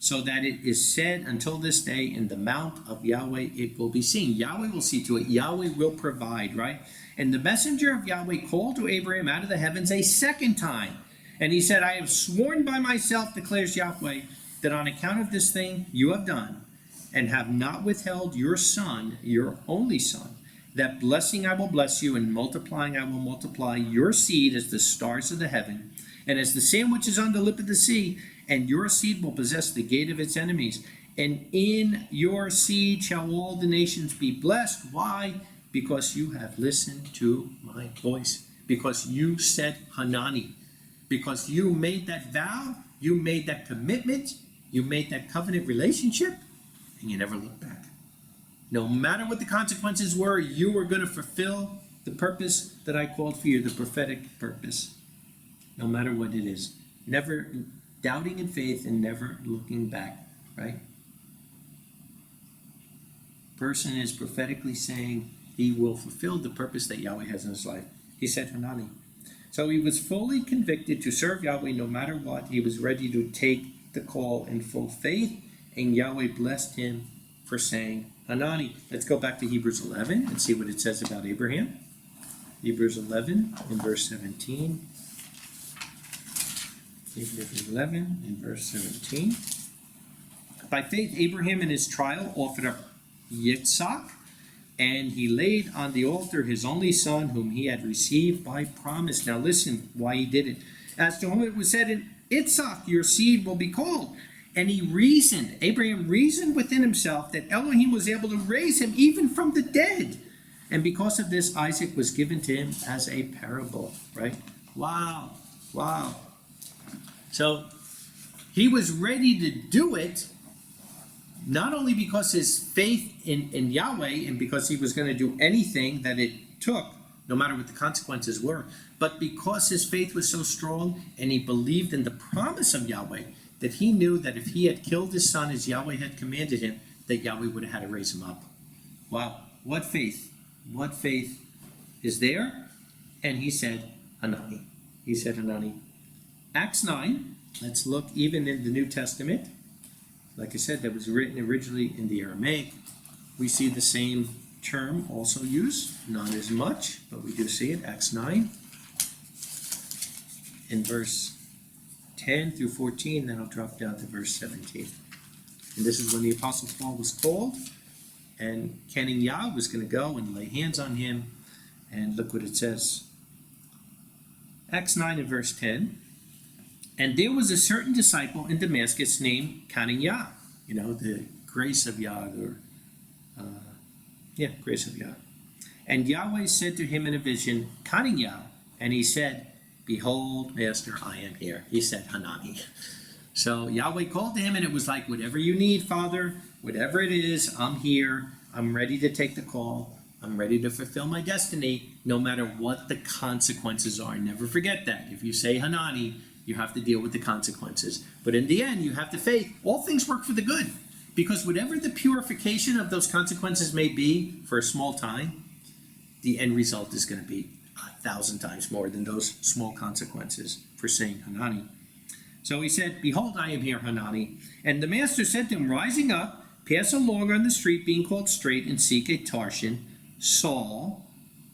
[SPEAKER 1] so that it is said until this day, in the mount of Yahweh it will be seen. Yahweh will see to it. Yahweh will provide, right? And the messenger of Yahweh called to Abraham out of the heavens a second time. And he said, I have sworn by myself, declares Yahweh, that on account of this thing you have done, and have not withheld your son, your only son, that blessing I will bless you, and multiplying I will multiply your seed as the stars of the heaven, and as the sand which is on the lip of the sea, and your seed will possess the gate of its enemies. And in your seed shall all the nations be blessed. Why? Because you have listened to my voice. Because you said Hanani. Because you made that vow, you made that commitment, you made that covenant relationship, and you never looked back. No matter what the consequences were, you were going to fulfill the purpose that I called for you, the prophetic purpose. No matter what it is. Never doubting in faith and never looking back, right? Person is prophetically saying he will fulfill the purpose that Yahweh has in his life. He said Hanani. So he was fully convicted to serve Yahweh no matter what. He was ready to take the call in full faith, and Yahweh blessed him for saying Hanani. Let's go back to Hebrews 11 and see what it says about Abraham. Hebrews 11 in verse 17. Hebrews 11 in verse 17. By faith, Abraham in his trial offered up Yitzhak, and he laid on the altar his only son, whom he had received by promise. Now listen why he did it. As to whom it was said, in Yitzhak your seed will be called. And he reasoned, Abraham reasoned within himself that Elohim was able to raise him even from the dead. And because of this, Isaac was given to him as a parable, right? Wow, wow. So he was ready to do it, not only because his faith in Yahweh and because he was going to do anything that it took, no matter what the consequences were, but because his faith was so strong and he believed in the promise of Yahweh, that he knew that if he had killed his son as Yahweh had commanded him, that Yahweh would have had to raise him up. Wow, what faith? What faith is there? And he said, Hanani. He said, Hanani. Acts 9, let's look even in the New Testament. Like I said, that was written originally in the Aramaic. We see the same term also used, not as much, but we do see it. Acts 9, in verse 10 through 14, then I'll drop down to verse 17. And this is when the Apostle Paul was called And Haneni was going to go and lay hands on him. And look what it says. Acts 9 and verse 10. And there was a certain disciple in Damascus named Haneni. You know, the grace of Yah, or grace of Yah. And Yahweh said to him in a vision, Haneni. And he said, Behold, Master, I am here. He said, Hanani. So Yahweh called to him, and it was like, whatever you need, Father, whatever it is, I'm here. I'm ready to take the call. I'm ready to fulfill my destiny, no matter what the consequences are. Never forget that. If you say Hanani, you have to deal with the consequences. But in the end, you have to faith. All things work for the good. Because whatever the purification of those consequences may be for a small time, the end result is going to be 1,000 times more than those small consequences for saying Hanani. So he said, Behold, I am here, Hanani. And the master said to him, Rising up, pass along on the street being called Straight, and seek a Tarshian, Saul,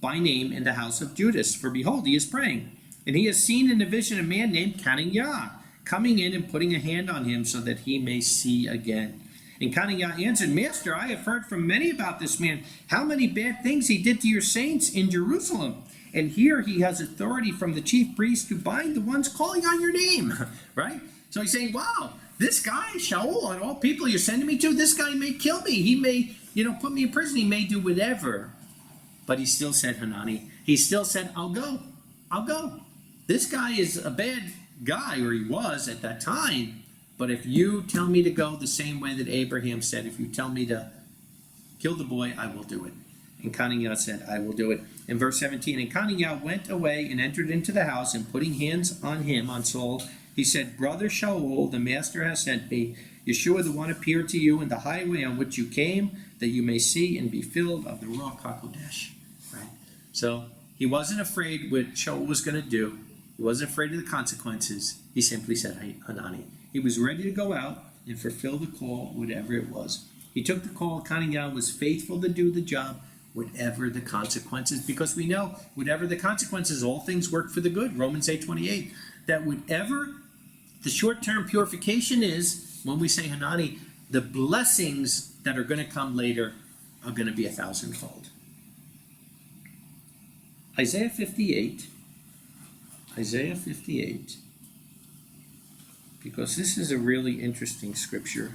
[SPEAKER 1] by name, in the house of Judas. For behold, he is praying. And he has seen in a vision a man named Haneni, coming in and putting a hand on him so that he may see again. And Haneni answered, Master, I have heard from many about this man, how many bad things he did to your saints in Jerusalem. And here he has authority from the chief priest to bind the ones calling on your name. Right? So he's saying, wow, this guy, Shaul, and all people you're sending me to, this guy may kill me. He may, put me in prison. He may do whatever. But he still said, Hanani. He still said, I'll go. I'll go. This guy is a bad guy, or he was at that time. But if you tell me to go the same way that Abraham said, if you tell me to kill the boy, I will do it. And Haneni said, I will do it. In verse 17, and Haneni went away and entered into the house, and putting hands on him, on Saul, he said, Brother Shaul, the master has sent me. Yeshua, the one, appeared to you in the highway on which you came, that you may see and be filled of the Ruach HaKodesh. Right? So he wasn't afraid what Shaul was going to do. He wasn't afraid of the consequences. He simply said, Hanani. He was ready to go out and fulfill the call, whatever it was. He took the call. Haneni was faithful to do the job, whatever the consequences, because we know whatever the consequences, all things work for the good. Romans 8:28. That whatever the short-term purification is, when we say Hanani, the blessings that are going to come later are going to be 1,000-fold. Isaiah 58, because this is a really interesting scripture.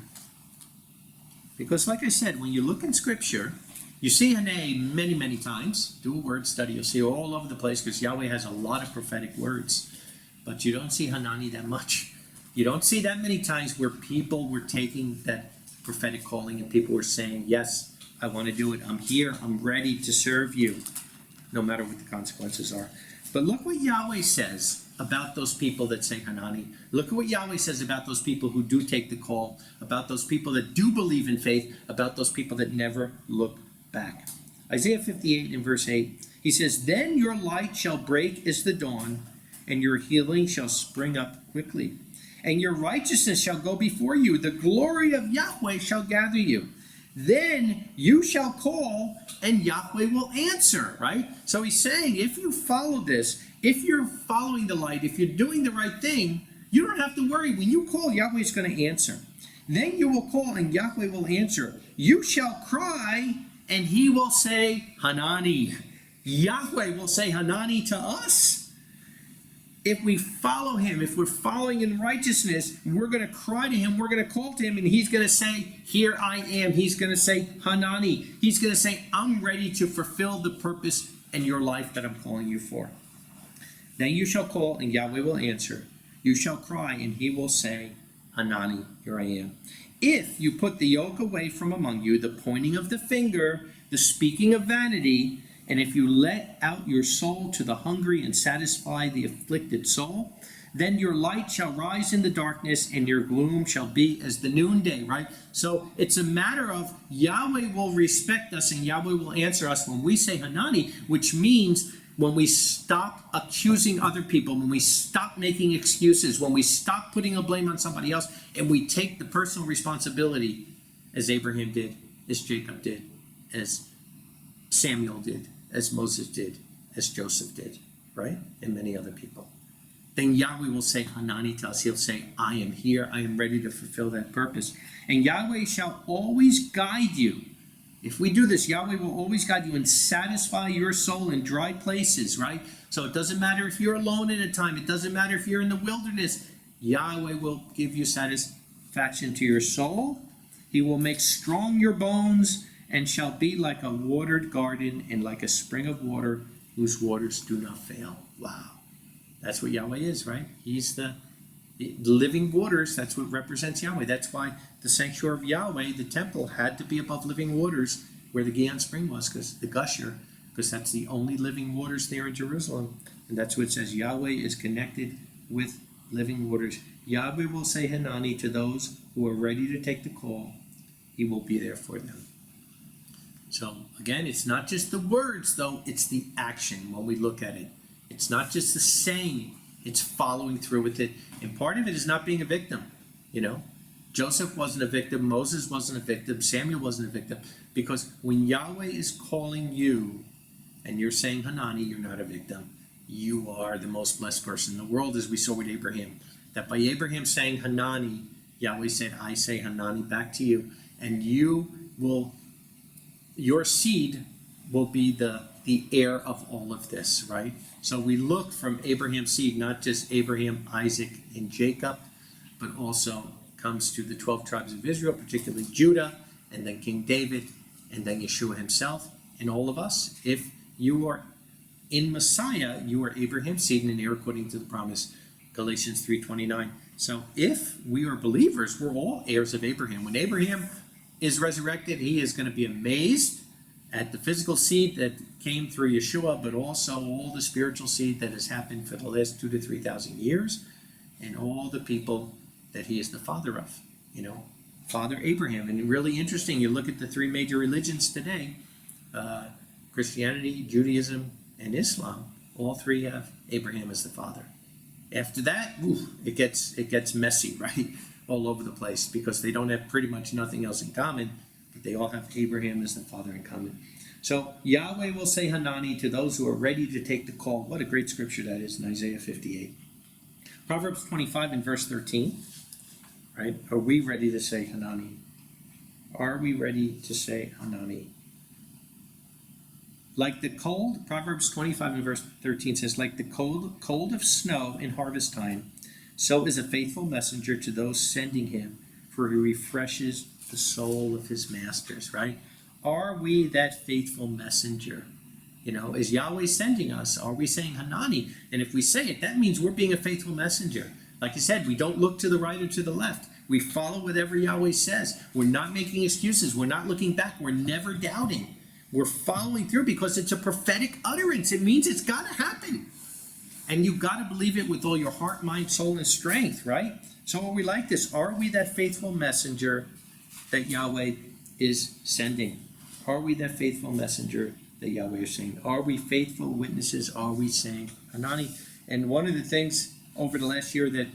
[SPEAKER 1] Because like I said, when you look in scripture, you see Haneni many, many times. Do a word study. You'll see all over the place, because Yahweh has a lot of prophetic words. But you don't see Hanani that much. You don't see that many times where people were taking that prophetic calling and people were saying, yes, I want to do it. I'm here. I'm ready to serve you, no matter what the consequences are. But look what Yahweh says about those people that say Hanani. Look at what Yahweh says about those people who do take the call, about those people that do believe in faith, about those people that never look back. Isaiah 58 in verse 8, he says, Then your light shall break as the dawn, and your healing shall spring up quickly. And your righteousness shall go before you. The glory of Yahweh shall gather you. Then you shall call, and Yahweh will answer, right? So he's saying, if you follow this, if you're following the light, if you're doing the right thing, you don't have to worry. When you call, Yahweh is going to answer. Then you will call, and Yahweh will answer. You shall cry, and he will say, Hanani. Yahweh will say Hanani to us. If we follow him, if we're following in righteousness, we're going to cry to him, we're going to call to him, and he's going to say, here I am. He's going to say, Hanani. He's going to say, I'm ready to fulfill the purpose in your life that I'm calling you for. Then you shall call, and Yahweh will answer. You shall cry, and he will say, Hanani, here I am. If you put the yoke away from among you, the pointing of the finger, the speaking of vanity, and if you let out your soul to the hungry and satisfy the afflicted soul, then your light shall rise in the darkness, and your gloom shall be as the noonday, right? So it's a matter of Yahweh will respect us, and Yahweh will answer us when we say Hanani, which means when we stop accusing other people, when we stop making excuses, when we stop putting a blame on somebody else, and we take the personal responsibility, as Abraham did, as Jacob did, as Samuel did, as Moses did, as Joseph did, right? And many other people. Then Yahweh will say Hanani to us. He'll say, I am here. I am ready to fulfill that purpose. And Yahweh shall always guide you If we do this, Yahweh will always guide you and satisfy your soul in dry places, right? So it doesn't matter if you're alone at a time. It doesn't matter if you're in the wilderness. Yahweh will give you satisfaction to your soul. He will make strong your bones and shall be like a watered garden and like a spring of water whose waters do not fail. Wow. That's what Yahweh is, right? He's the living waters. That's what represents Yahweh. That's why the sanctuary of Yahweh, the temple, had to be above living waters where the Gihon spring was, because the gusher, because that's the only living waters there in Jerusalem. And that's what it says. Yahweh is connected with living waters. Yahweh will say Haneni to those who are ready to take the call. He will be there for them. So again, it's not just the words, though, it's the action when we look at it. It's not just the saying, it's following through with it. And part of it is not being a victim, you know. Joseph wasn't a victim, Moses wasn't a victim, Samuel wasn't a victim. Because when Yahweh is calling you, and you're saying Haneni, you're not a victim. You are the most blessed person in the world, as we saw with Abraham. That by Abraham saying Haneni, Yahweh said, I say Haneni back to you. And your seed will be the heir of all of this, right? So we look from Abraham's seed, not just Abraham, Isaac, and Jacob, but also comes to the 12 tribes of Israel, particularly Judah, and then King David, and then Yeshua himself, and all of us. If you are in Messiah, you are Abraham's seed and an heir according to the promise, Galatians 3:29. So if we are believers, we're all heirs of Abraham. When Abraham is resurrected, he is going to be amazed at the physical seed that came through Yeshua, but also all the spiritual seed that has happened for the last 2,000 to 3,000 years, and all the people that he is the father of, you know, Father Abraham. And really interesting, you look at the three major religions today, Christianity, Judaism, and Islam, all three have Abraham as the father. After that, it gets messy, right? All over the place, because they don't have pretty much nothing else in common, but they all have Abraham as the father in common. So Yahweh will say Haneni to those who are ready to take the call. What a great scripture that is in Isaiah 58. Proverbs 25 and verse 13, right? Are we ready to say Haneni? Are we ready to say Haneni? Like the cold, Proverbs 25 and verse 13 says, like the cold of snow in harvest time, so is a faithful messenger to those sending him, for he refreshes the soul of his masters, right? Are we that faithful messenger? You know, is Yahweh sending us? Are we saying Haneni? And if we say it, that means we're being a faithful messenger. Like I said, we don't look to the right or to the left. We follow whatever Yahweh says. We're not making excuses. We're not looking back. We're never doubting. We're following through because it's a prophetic utterance. It means it's got to happen. And you've got to believe it with all your heart, mind, soul, and strength, right? So are we like this? Are we that faithful messenger that Yahweh is sending? Are we that faithful messenger that Yahweh is saying? Are we faithful witnesses? Are we saying Haneni? And one of the things over the last year that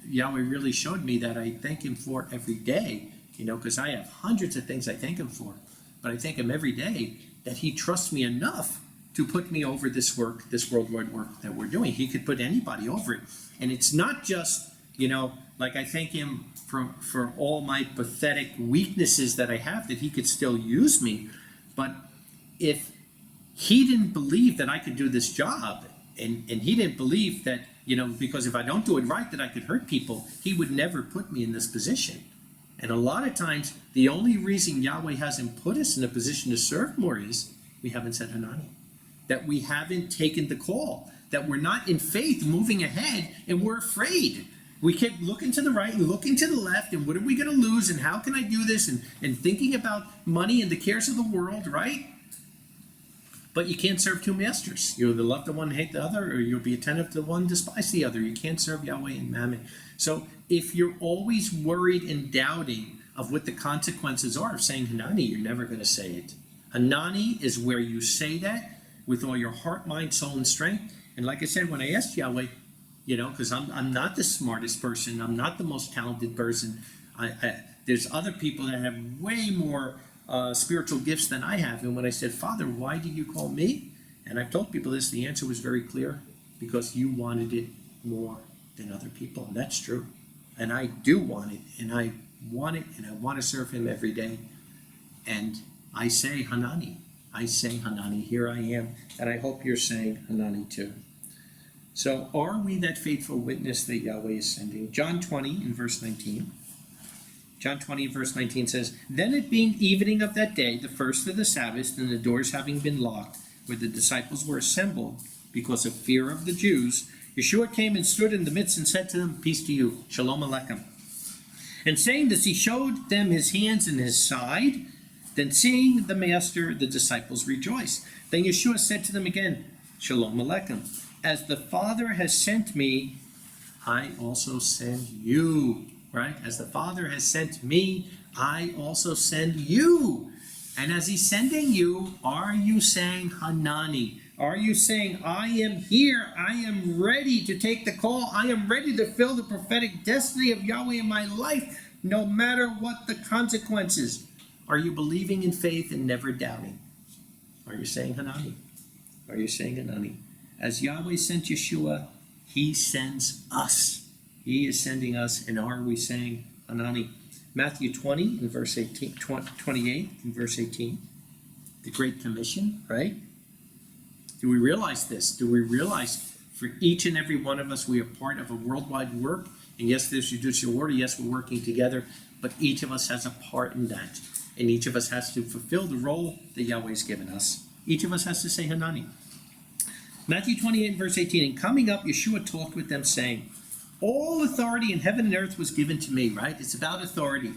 [SPEAKER 1] Yahweh really showed me that I thank him for every day, you know, because I have hundreds of things I thank him for, but I thank him every day that he trusts me enough to put me over this work, this worldwide work that we're doing. He could put anybody over it. And it's not just, you know, like I thank him for all my pathetic weaknesses that I have, that he could still use me. But if he didn't believe that I could do this job, and he didn't believe that, you know, because if I don't do it right, that I could hurt people, he would never put me in this position. And a lot of times, the only reason Yahweh hasn't put us in a position to serve more is we haven't said Haneni. That we haven't taken the call, that we're not in faith moving ahead, and we're afraid. We keep looking to the right and looking to the left, and what are we going to lose, and how can I do this, and thinking about money and the cares of the world, right? But you can't serve two masters. You'll either love the one, hate the other, or you'll be attentive to the one, despise the other. You can't serve Yahweh and Mammon. So if you're always worried and doubting of what the consequences are of saying Haneni, you're never going to say it. Haneni is where you say that with all your heart, mind, soul, and strength. And like I said, when I asked Yahweh, you know, because I'm not the smartest person, I'm not the most talented person. There's other people that have way more spiritual gifts than I have. And when I said, Father, why did you call me? And I've told people this, the answer was very clear, because you wanted it more than other people. And that's true. And I do want it, and I want it, and I want to serve him every day. And I say Hanani. I say Hanani. Here I am. And I hope you're saying Hanani too. So are we that faithful witness that Yahweh is sending? John 20 in verse 19. John 20 verse 19 says, Then it being evening of that day, the first of the Sabbath, and the doors having been locked, where the disciples were assembled, because of fear of the Jews, Yeshua came and stood in the midst and said to them, Peace to you, Shalom Aleichem. And saying this, he showed them his hands and his side. Then seeing the Master, the disciples rejoiced. Then Yeshua said to them again, Shalom Aleichem. As the Father has sent me, I also send you. Right? As the Father has sent me, I also send you. And as he's sending you, are you saying Hanani? Are you saying, I am here, I am ready to take the call, I am ready to fill the prophetic destiny of Yahweh in my life, no matter what the consequences? Are you believing in faith and never doubting? Are you saying Hanani? Are you saying Hanani? As Yahweh sent Yeshua, he sends us. He is sending us, and are we saying Hanani? Matthew 20 in verse 18, 28 in verse 18, the Great Commission, right? Do we realize this? Do we realize for each and every one of us we are part of a worldwide work? And yes, there's judicial order. Yes, we're working together, but each of us has a part in that. And each of us has to fulfill the role that Yahweh has given us. Each of us has to say Hanani. Matthew 28 verse 18, and coming up, Yeshua talked with them saying, all authority in heaven and earth was given to me, right? It's about authority.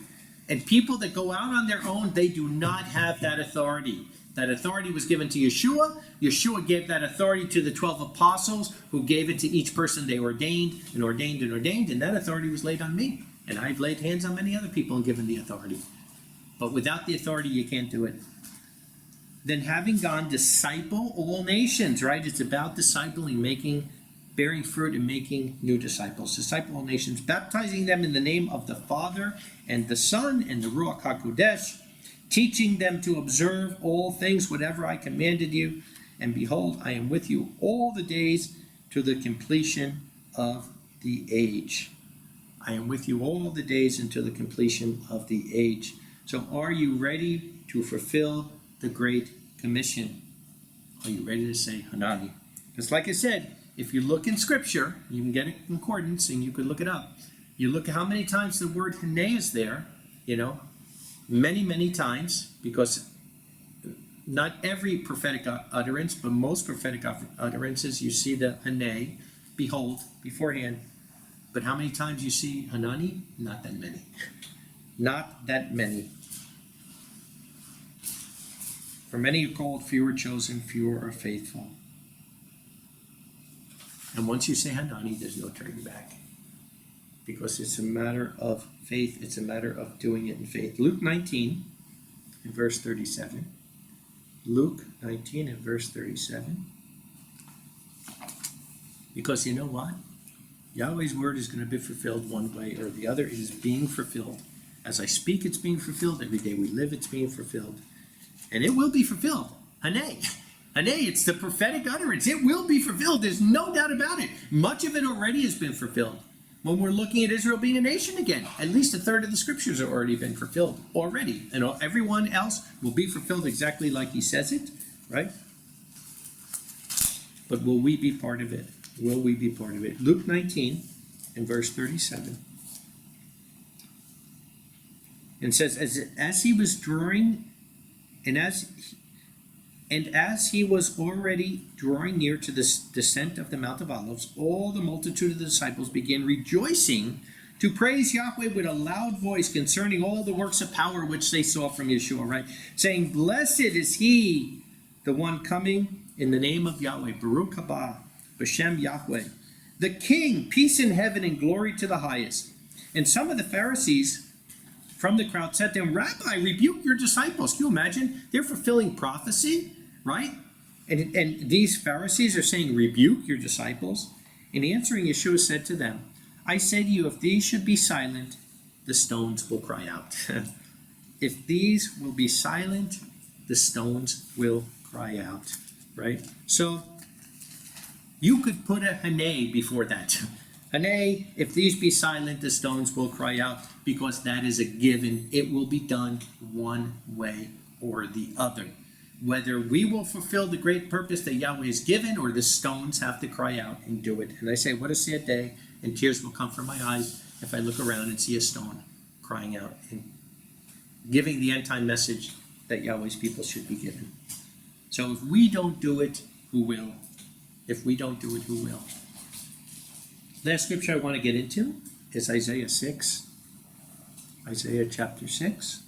[SPEAKER 1] And people that go out on their own, they do not have that authority. That authority was given to Yeshua. Yeshua gave that authority to the 12 apostles, who gave it to each person they ordained and ordained and ordained. And that authority was laid on me. And I've laid hands on many other people and given the authority. But without the authority, you can't do it. Then having gone, disciple all nations, right? It's about discipling, bearing fruit and making new disciples. Disciple all nations, baptizing them in the name of the Father and the Son and the Ruach HaKodesh, teaching them to observe all things, whatever I commanded you. And behold, I am with you all the days to the completion of the age. I am with you all the days until the completion of the age. So are you ready to fulfill the Great Commission? Are you ready to say Hanani? Because like I said, if you look in Scripture, you can get a concordance and you could look it up. You look at how many times the word Hanei is there, many, many times, because not every prophetic utterance, but most prophetic utterances, you see the Hanei, behold, beforehand. But how many times you see Hanani? Not that many. Not that many. For many are called, few are chosen, few are faithful. And once you say Hanani, there's no turning back. Because it's a matter of faith. It's a matter of doing it in faith. Luke 19, in verse 37. Luke 19, in verse 37. Because you know what? Yahweh's word is going to be fulfilled one way or the other. It is being fulfilled. As I speak, it's being fulfilled. Every day we live, it's being fulfilled. And it will be fulfilled. Hanei. Hanei, it's the prophetic utterance. It will be fulfilled. There's no doubt about it. Much of it already has been fulfilled. When we're looking at Israel being a nation again, at least a third of the scriptures have already been fulfilled already. And everyone else will be fulfilled exactly like he says it, right? But will we be part of it? Will we be part of it? Luke 19 and verse 37. And says, as he was drawing, and as he was already drawing near to the descent of the Mount of Olives, all the multitude of the disciples began rejoicing to praise Yahweh with a loud voice concerning all the works of power which they saw from Yeshua, right? Saying, blessed is he, the one coming in the name of Yahweh, Baruch haba, B'Shem Yahweh, the King, peace in heaven and glory to the highest. And some of the Pharisees from the crowd said to him, Rabbi, rebuke your disciples. Can you imagine? They're fulfilling prophecy, right? And these Pharisees are saying, rebuke your disciples. In answering, Yeshua said to them, I say to you, if these should be silent, the stones will cry out. If these will be silent, the stones will cry out, right? So you could put a Hanei before that. Hanei, if these be silent, the stones will cry out, because that is a given. It will be done one way or the other. Whether we will fulfill the great purpose that Yahweh has given, or the stones have to cry out and do it. And I say, what a sad day, and tears will come from my eyes if I look around and see a stone crying out and giving the end time message that Yahweh's people should be given. So if we don't do it, who will? If we don't do it, who will? Last scripture I want to get into is Isaiah 6. Isaiah chapter 6.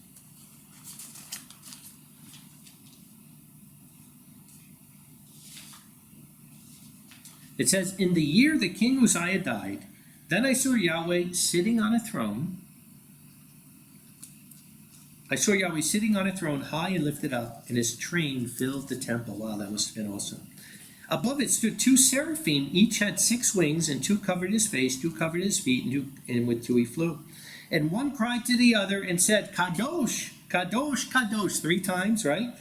[SPEAKER 1] It says, in the year that King Uzziah died, then I saw Yahweh sitting on a throne. I saw Yahweh sitting on a throne, high and lifted up, and his train filled the temple. Wow, that must have been awesome. Above it stood 2 seraphim, each had 6 wings, and 2 covered his face, 2 covered his feet, and with 2 he flew. And one cried to the other and said, Kadosh, Kadosh, Kadosh, 3 times, right?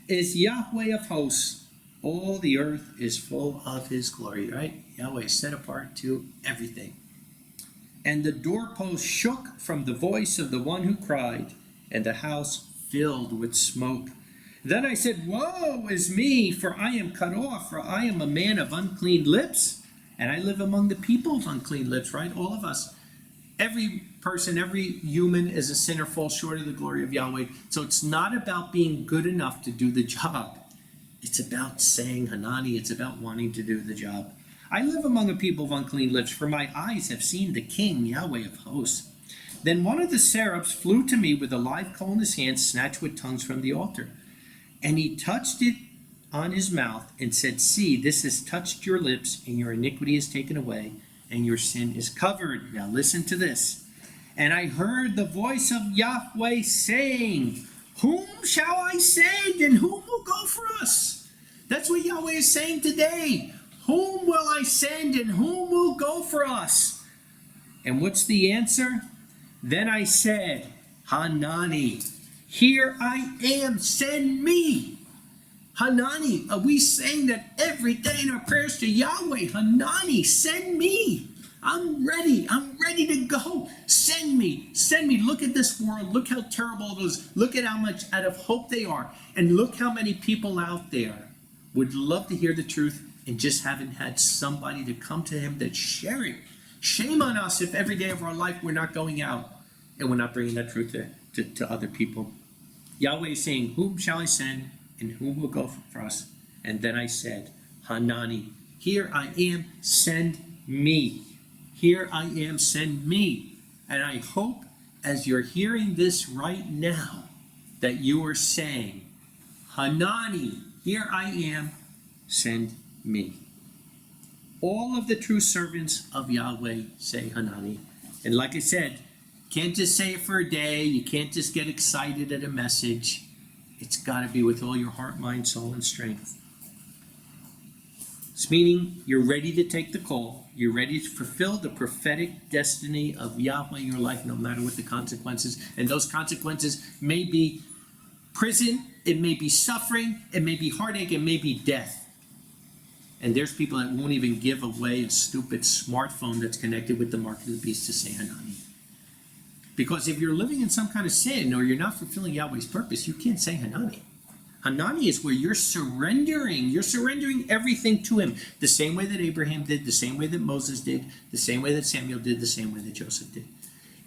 [SPEAKER 1] Is Yahweh of hosts. All the earth is full of his glory, right? Yahweh is set apart to everything. And the doorpost shook from the voice of the one who cried, and the house filled with smoke. Then I said, woe is me, for I am cut off, for I am a man of unclean lips, and I live among the people of unclean lips, right? All of us. Every person, every human is a sinner, falls short of the glory of Yahweh. So it's not about being good enough to do the job. It's about saying Haneni. It's about wanting to do the job. I live among a people of unclean lips, for my eyes have seen the King, Yahweh of hosts. Then one of the seraphs flew to me with a live coal in his hand, snatched with tongues from the altar. And he touched it on his mouth and said, see, this has touched your lips, and your iniquity is taken away, and your sin is covered. Now listen to this. And I heard the voice of Yahweh saying, whom shall I send, and whom will go for us? That's what Yahweh is saying today. Whom will I send, and whom will go for us? And what's the answer? Then I said, Haneni, here I am, send me. Haneni, we saying that every day in our prayers to Yahweh. Haneni, send me. I'm ready to go. Send me. Look at this world. Look how terrible it is. Look at how much out of hope they are. And look how many people out there would love to hear the truth and just haven't had somebody to come to him that's sharing. Shame on us if every day of our life we're not going out and we're not bringing that truth to other people. Yahweh is saying, whom shall I send, and whom will go for us? And then I said, Haneni, here I am, send me. Here I am, send me. And I hope as you're hearing this right now that you are saying, Haneni, here I am, send me. All of the true servants of Yahweh say Haneni. And like I said, can't just say it for a day. You can't just get excited at a message. It's got to be with all your heart, mind, soul, and strength. It's meaning you're ready to take the call. You're ready to fulfill the prophetic destiny of Yahweh in your life, no matter what the consequences. And those consequences may be prison, it may be suffering, it may be heartache, it may be death. And there's people that won't even give away a stupid smartphone that's connected with the mark of the beast to say Haneni. Because if you're living in some kind of sin or you're not fulfilling Yahweh's purpose, you can't say Haneni. Haneni is where you're surrendering everything to him. The same way that Abraham did, the same way that Moses did, the same way that Samuel did, the same way that Joseph did.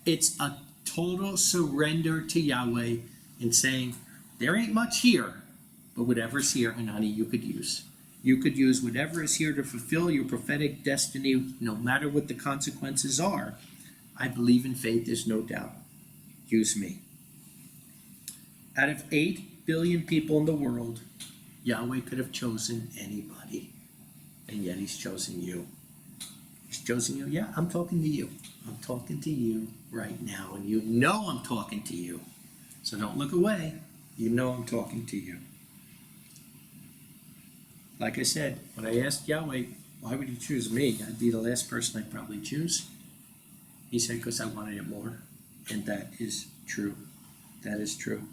[SPEAKER 1] It's a total surrender to Yahweh and saying, there ain't much here, but whatever's here, Haneni, you could use. You could use whatever is here to fulfill your prophetic destiny, no matter what the consequences are. I believe in faith, there's no doubt. Use me. Out of 8 billion people in the world, Yahweh could have chosen anybody, and yet he's chosen you. He's chosen you. Yeah, I'm talking to you. I'm talking to you right now, and you know I'm talking to you. So don't look away. You know I'm talking to you. Like I said, when I asked Yahweh, why would you choose me? I'd be the last person I'd probably choose. He said, because I wanted it more. And that is true. That is true.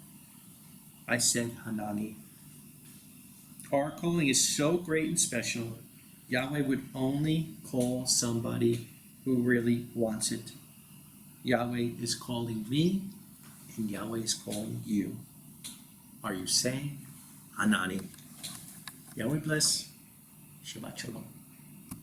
[SPEAKER 1] I said, Haneni. Our calling is so great and special, Yahweh would only call somebody who really wants it. Yahweh is calling me, and Yahweh is calling you. are you saying Hanani? Yahweh bless. Shabbat Shalom.